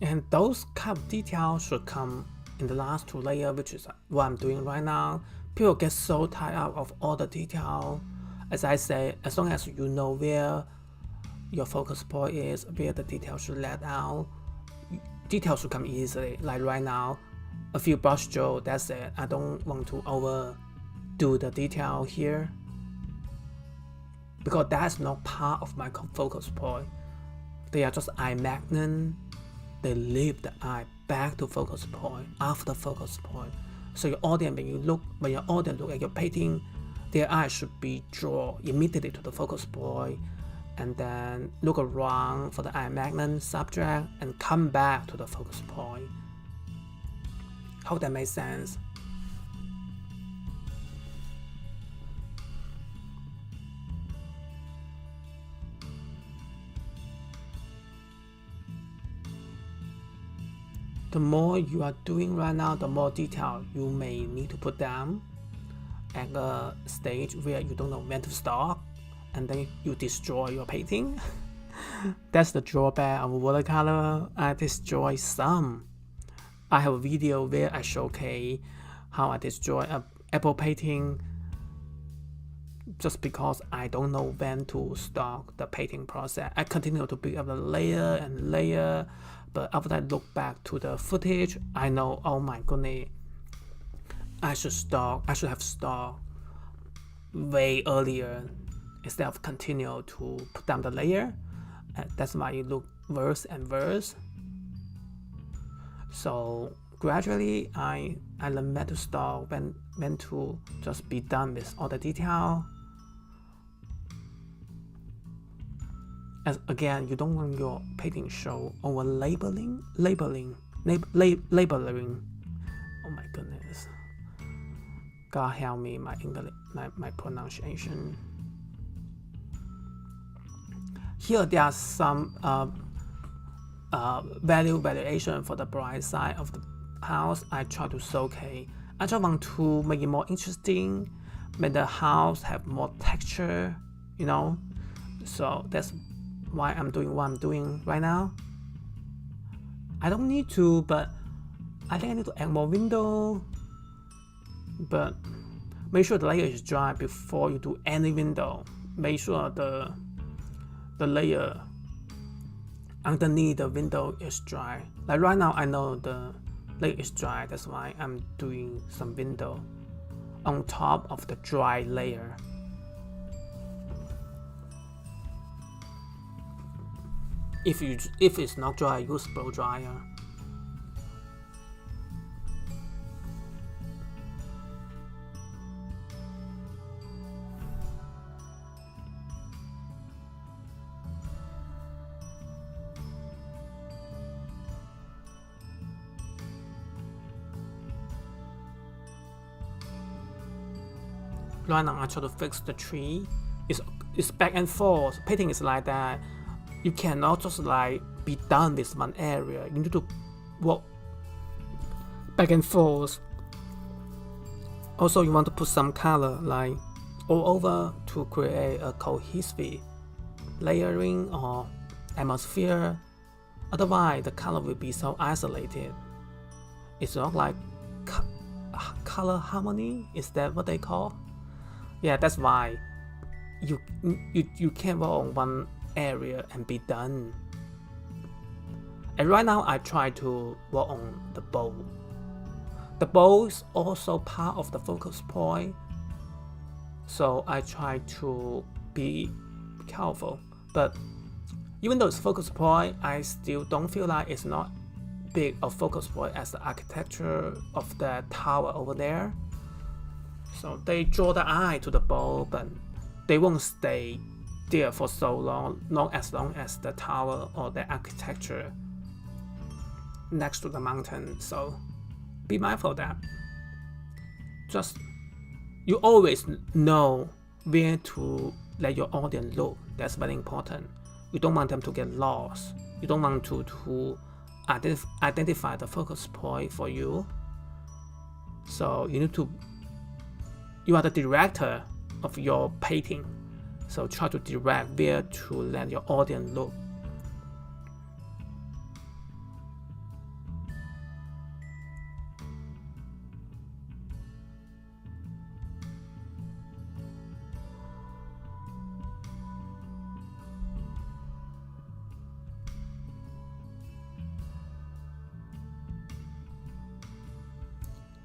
Speaker 1: And those kind of details should come in the last two layers, which is what I'm doing right now. People get so tired out of all the detail. As I say, as long as you know where your focus point is, where the detail should let out, details should come easily. Like right now, a few brush strokes, that's it. I don't want to overdo the detail here because that's not part of my focus point. They are just eye magnet. They leave the eye back to focus point after focus point. So your audience, when your audience look at your painting, their eye should be drawn immediately to the focus point, and then look around for the eye magnet subject and come back to the focus point. Hope that makes sense. The more you are doing right now, the more detail you may need to put down at a stage where you don't know when to stop, and then you destroy your painting. That's the drawback of watercolor. I destroy some. I have a video where I showcase how I destroy an apple painting just because I don't know when to stop the painting process. I continue to build up the layer and layer, but after I look back to the footage, I know, oh my goodness, I should have stopped way earlier instead of continue to put down the layer. That's why it look worse and worse. So gradually, I learned when to stop, when to just be done with all the detail. As again, you don't want your painting show over labeling. Oh my goodness. God help me, my English, my pronunciation. Here there are some valuation for the bright side of the house. I try to showcase. I just want to make it more interesting, make the house have more texture, you know. So that's why I'm doing what I'm doing right now. I don't need to, but I think I need to add more window. But make sure the layer is dry before you do any window. Make sure the layer underneath the window is dry. Like right now, I know the layer is dry. That's why I'm doing some window on top of the dry layer. If it's not dry, use blow dryer. Right now I try to fix the tree. It's back and forth. Painting is like that. You cannot just like be done with one area. You need to walk back and forth. Also, you want to put some color like all over to create a cohesive layering or atmosphere. Otherwise, the color will be so isolated. It's not like color harmony. Is that what they call? Yeah, that's why you can't work on one area and be done. And right now I try to work on the bow. The bow is also part of the focus point, so I try to be careful. But even though it's focus point, I still don't feel like it's not big of focus point as the architecture of the tower over there. So they draw the eye to the bow, but they won't stay there for so long, not as long as the tower or the architecture next to the mountain. So be mindful of that. Just you always know where to let your audience look. That's very important. You don't want them to get lost. You don't want to identify the focus point for you. So you are the director of your painting, so try to direct where to let your audience look.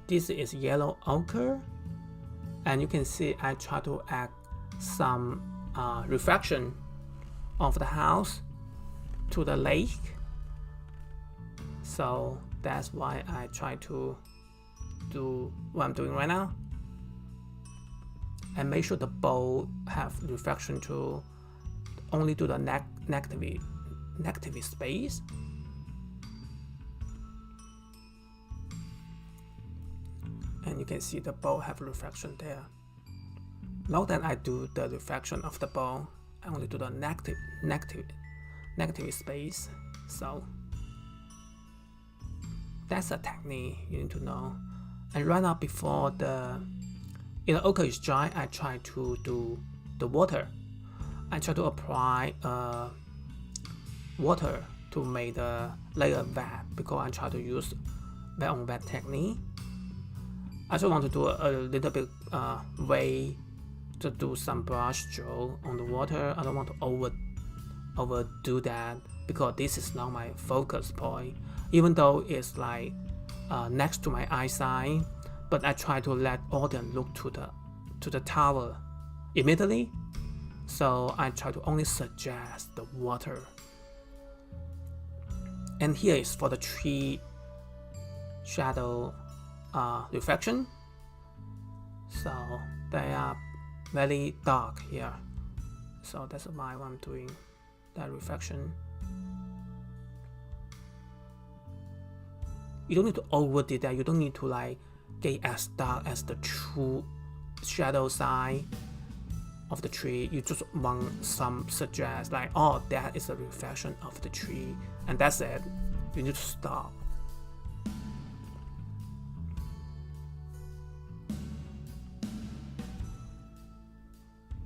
Speaker 1: This is yellow ochre. And you can see I try to add some reflection of the house to the lake. So that's why I try to do what I'm doing right now. And make sure the bow have reflection to only do the negative space. And you can see the bow have reflection there. Now that I do the reflection of the bow, I only do the negative space. So that's a technique you need to know. And right now, before the ochre is dry, I try to do the water. I try to apply water to make the layer wet, because I try to use wet on wet technique. I just want to do a little bit way to do some brush stroke on the water. I don't want to overdo that, because this is not my focus point. Even though it's like next to my eyesight, but I try to let audience look to the tower immediately. So I try to only suggest the water. And here is for the tree shadow reflection. So they are very dark here. So that's why I'm doing that reflection. You don't need to overdo that. You don't need to like get as dark as the true shadow side of the tree. You just want some suggest like, oh, that is a reflection of the tree, and that's it. You need to stop.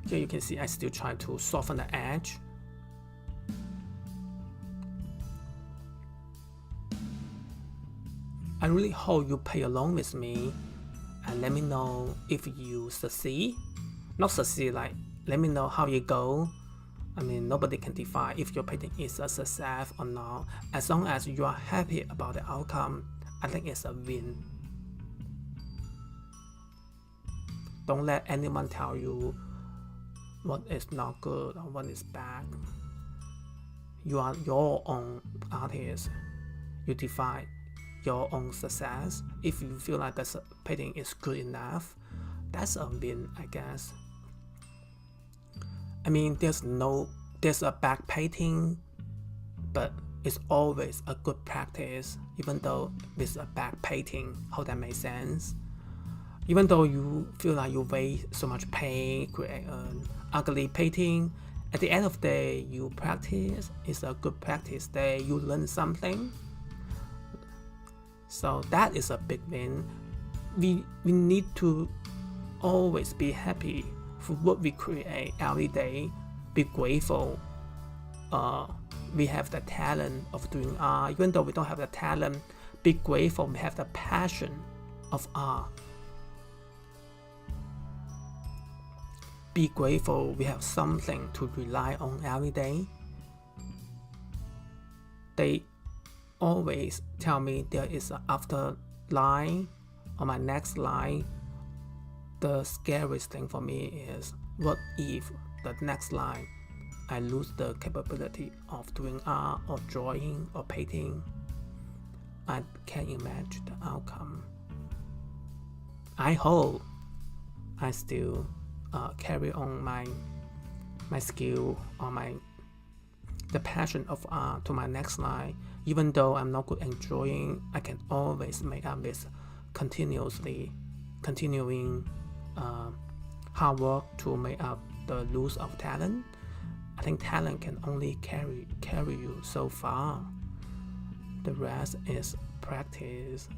Speaker 1: Here you can see I still try to soften the edge. I really hope you play along with me and let me know if you succeed. Not succeed, like let me know how you go. I mean, nobody can define if your painting is a success or not. As long as you are happy about the outcome, I think it's a win. Don't let anyone tell you what is not good or what is bad. you are your own artist. You define your own success. If you feel like the painting is good enough, that's a win, I guess. I mean, there's a bad painting, but it's always a good practice, even though it's a bad painting. How that makes sense? Even though you feel like you waste so much paint, create an ugly painting, at the end of the day, you practice. It's a good practice day. You learn something. So that is a big win. We need to always be happy for what we create every day. Be grateful. We have the talent of doing art. Even though we don't have the talent, be grateful we have the passion of art. Be grateful we have something to rely on every day. They always tell me there is an afterlife or my next life. The scariest thing for me is, what if the next life I lose the capability of doing art or drawing or painting? I can't imagine the outcome. I hope I still carry on my skill or the passion of art to my next life. Even though I'm not good at drawing, I can always make up with continuing hard work to make up the loss of talent. I think talent can only carry you so far. The rest is practice.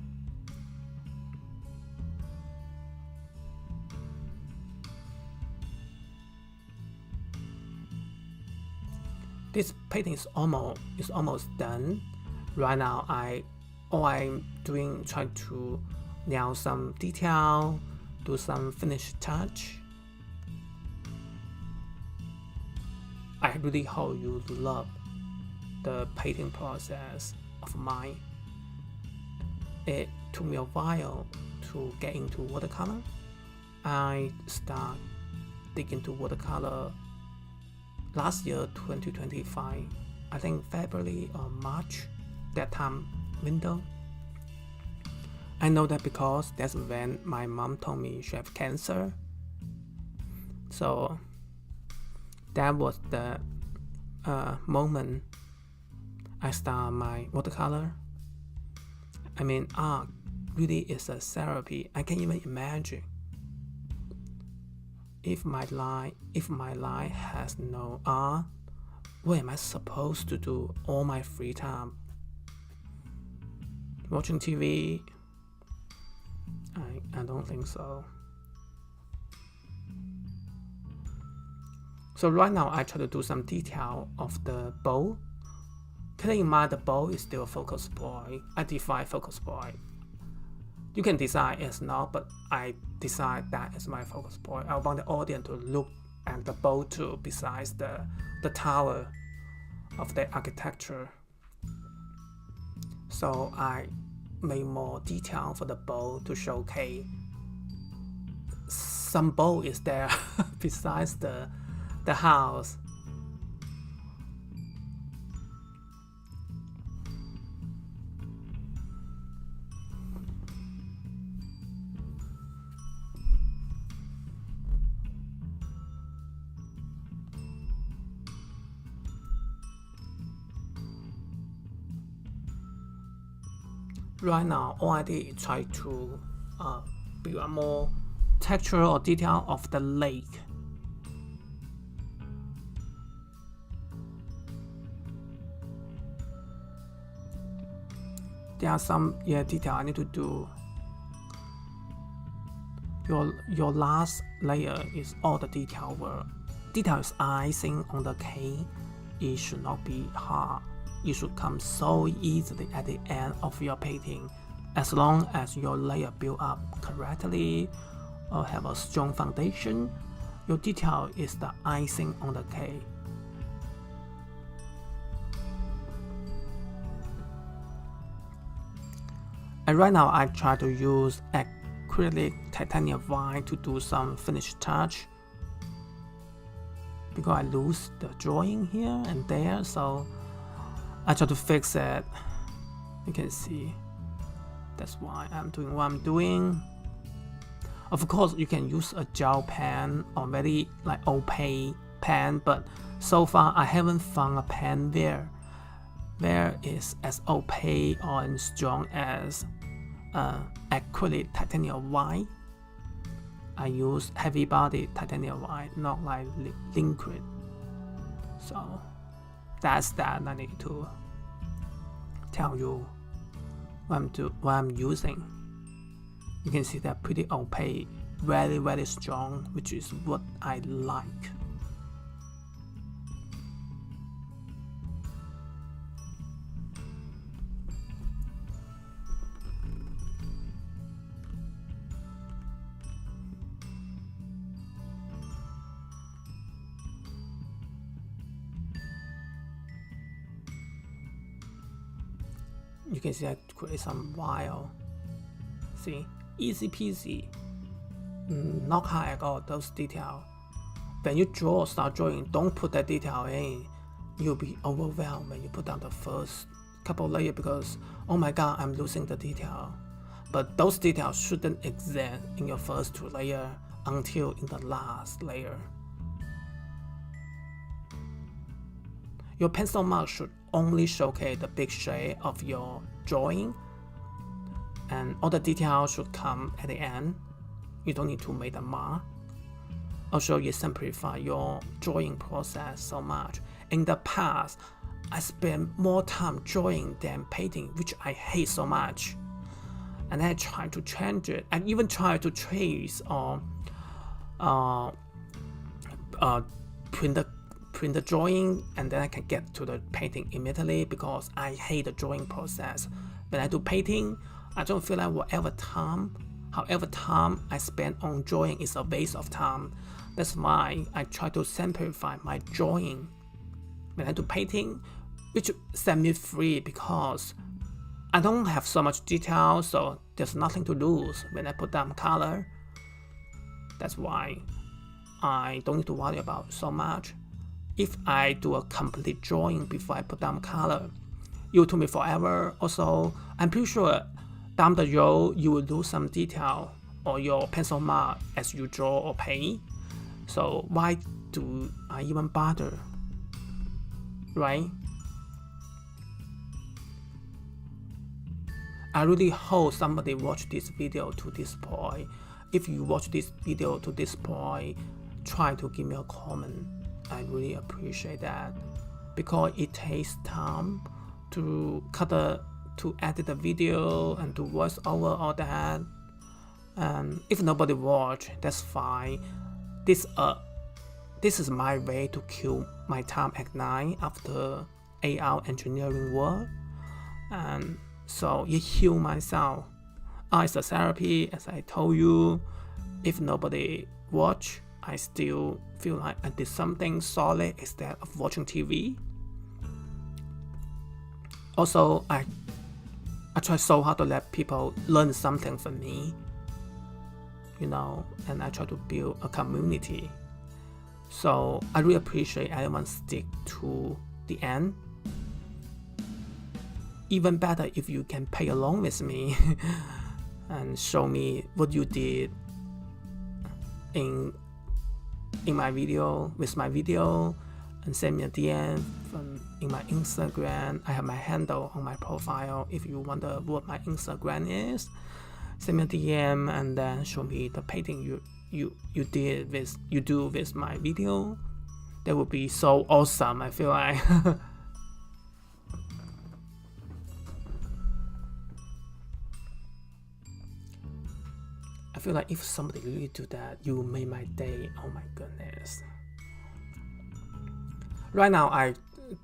Speaker 1: This painting is almost done. Right now, all I'm doing, trying to nail some detail, do some finish touch. I really hope you love the painting process of mine. It took me a while to get into watercolor. I start digging into watercolor last year, 2025, I think February or March, that time window. I know that because that's when my mom told me she had cancer. So that was the moment I start my watercolor. I mean, art really is a therapy. I can't even imagine if my life has no art, what am I supposed to do all my free time? Watching TV? I don't think so. So right now I try to do some detail of the bow. Keeping in mind the bow is still a focus point. I define focus point. You can decide it's not, but I decide that is my focus point. I want the audience to look at the bow too, besides the tower of the architecture. So I made more detail for the bow to showcase some bow is there besides the house. Right now, all I did is try to build a more texture or detail of the lake. There are some detail I need to do. Your last layer is all the detail work. Detail is icing on the cake. It should not be hard. It should come so easily at the end of your painting, as long as your layer build up correctly or have a strong foundation. Your detail is the icing on the cake. And right now I try to use acrylic titanium white to do some finish touch, because I lose the drawing here and there, so I try to fix it. You can see. That's why I'm doing what I'm doing. Of course, you can use a gel pen or very like opaque pen, but so far I haven't found a pen where is as opaque or as strong as acrylic titanium white. I use heavy body titanium white, not like liquid. So that's that I need to tell you what I'm using. You can see that pretty opaque, very very strong, which is what I like. You can see I create some wild. See, easy peasy. Not hard at all, those details. When you start drawing, don't put that detail in. You'll be overwhelmed when you put down the first couple layers because, oh my god, I'm losing the detail. But those details shouldn't exist in your first 2 layers until in the last layer. Your pencil mark should only showcase the big shape of your drawing, and all the details should come at the end. You don't need to make a mark. Also, you simplify your drawing process so much. In the past, I spent more time drawing than painting, which I hate so much. And I try to change it. I even try to trace or print the drawing, and then I can get to the painting immediately because I hate the drawing process. When I do painting, I don't feel like however time I spend on drawing is a waste of time. That's why I try to simplify my drawing. When I do painting, which set me free because I don't have so much detail, so there's nothing to lose when I put down color. That's why I don't need to worry about so much. If I do a complete drawing before I put down color, it will take me forever. Also, I'm pretty sure down the road you will lose some detail or your pencil mark as you draw or paint. So why do I even bother, right? I really hope somebody watch this video to this point. If you watch this video to this point, try to give me a comment. I really appreciate that because it takes time to edit the video and to voice over all that. And if nobody watch, that's fine. This is my way to kill my time at night after 8-hour engineering work, and so it heal myself. It's a therapy, as I told you. If nobody watch, I still feel like I did something solid instead of watching TV. Also, I try so hard to let people learn something from me, and I try to build a community. So I really appreciate everyone stick to the end. Even better if you can play along with me and show me what you did in my video, with my video, and send me a DM in my Instagram. I have my handle on my profile. If you wonder what my Instagram is, send me a DM and then show me the painting you do with my video. That would be so awesome. I feel like I feel like if somebody really do that, you made my day. Oh my goodness. Right now, I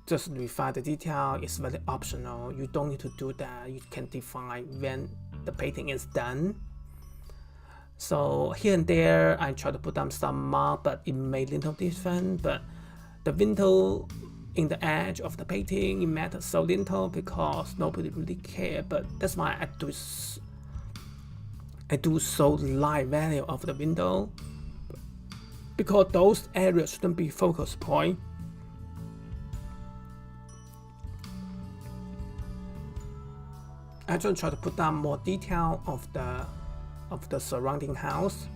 Speaker 1: just refine the detail. It's very optional. You don't need to do that. You can define when the painting is done. So here and there, I try to put down some mark, but it made little different. But the window in the edge of the painting, it matters so little because nobody really care. But that's why I do so light value of the window, because those areas shouldn't be focus point. actually try to put down more detail of the surrounding house,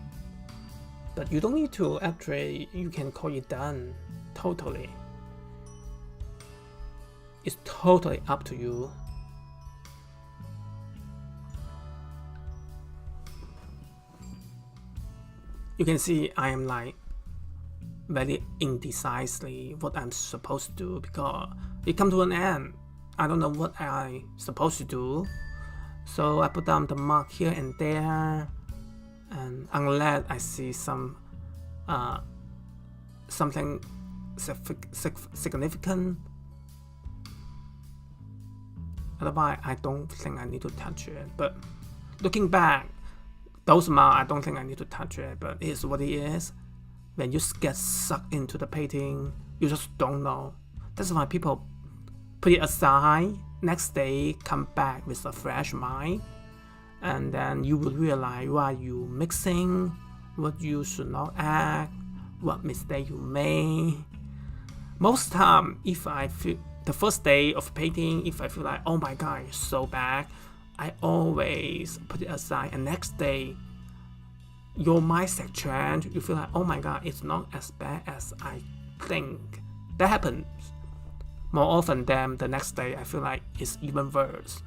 Speaker 1: but you don't need to. Actually, you can call it done. Totally, it's totally up to you. You can see I am like very indecisively what I'm supposed to do, because it come to an end. I don't know what I supposed to do, so I put down the mark here and there, and unless I see some something significant, otherwise I don't think I need to touch it. But looking back, those marks, I don't think I need to touch it, but it is what it is. When you get sucked into the painting, you just don't know. That's why people put it aside, next day come back with a fresh mind, and then you will realize what you mixing, what you should not add, what mistake you made. Most time, if I feel the first day of painting, if I feel like, oh my god, it's so bad, I always put it aside, and next day your mindset change. You feel like, oh my god, it's not as bad as I think. That happens more often than the next day. I feel like it's even worse.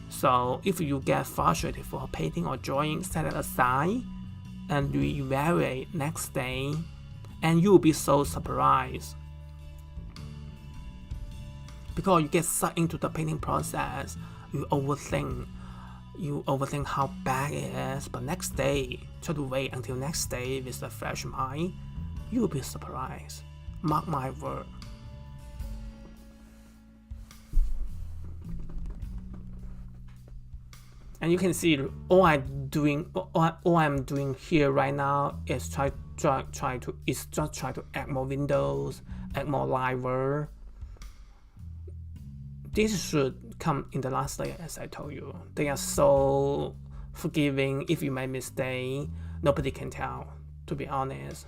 Speaker 1: So if you get frustrated for painting or drawing, set it aside and reevaluate next day, and you'll be so surprised, because you get sucked into the painting process. You overthink how bad it is, but next day, try to wait until next day with a fresh mind, you'll be surprised. Mark my word. And you can see all I'm doing here right now is try to add more windows, add more light work. This should come in the last layer, as I told you. They are so forgiving. If you make mistake, nobody can tell, to be honest.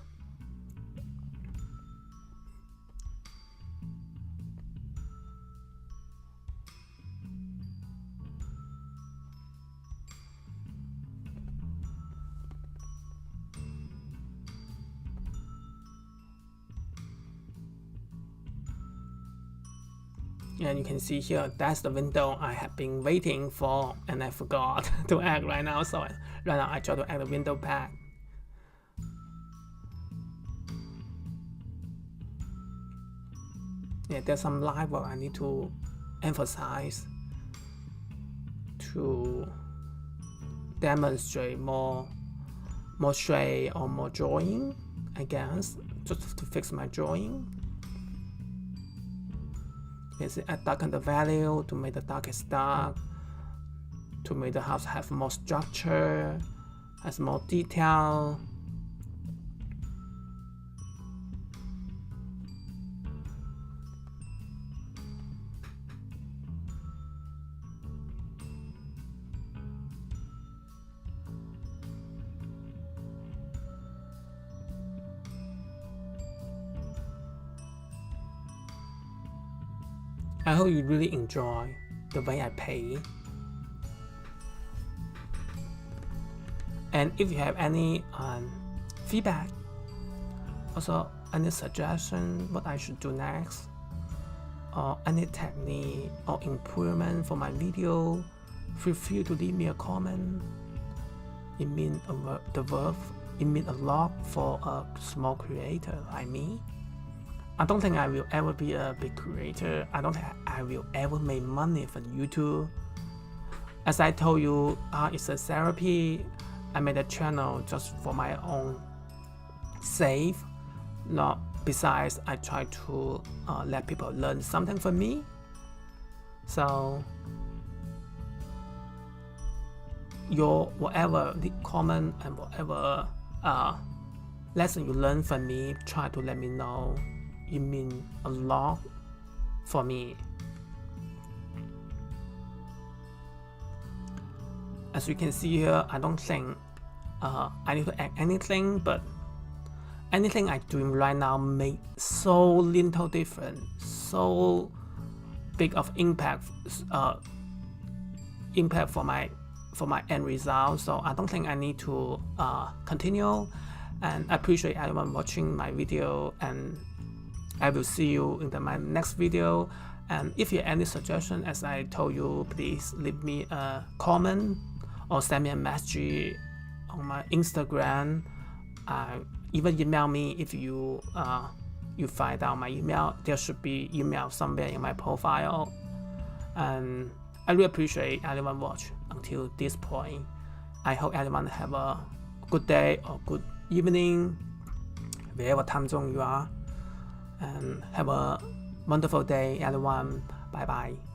Speaker 1: And you can see here, that's the window I have been waiting for, and I forgot to add right now. So right now I try to add the window back. Yeah, there's some light work I need to emphasize to demonstrate more shade or more drawing, I guess, just to fix my drawing. I darken the value to make the darkest dark, to make the house have more structure, has more detail. I hope you really enjoy the way I paint. And if you have any feedback, also any suggestion what I should do next, or any technique or improvement for my video, feel free to leave me a comment. It means it means a lot for a small creator like me. I don't think I will ever be a big creator. I don't think I will ever make money from YouTube. As I told you, art is a therapy. I made a channel just for my own sake. Not besides, I try to let people learn something from me. So your whatever the comment and whatever lesson you learn from me, try to let me know. It means a lot for me. As you can see here, I don't think I need to add anything, but anything I'm doing right now make so little difference, so big of impact impact for my end result. So I don't think I need to continue. And I appreciate everyone watching my video, and I will see you in my next video. And if you have any suggestion, as I told you, please leave me a comment or send me a message on my Instagram. Even email me if you find out my email. There should be email somewhere in my profile. And I really appreciate everyone watch until this point. I hope everyone have a good day or good evening, wherever time zone you are. And have a wonderful day, everyone. Bye bye.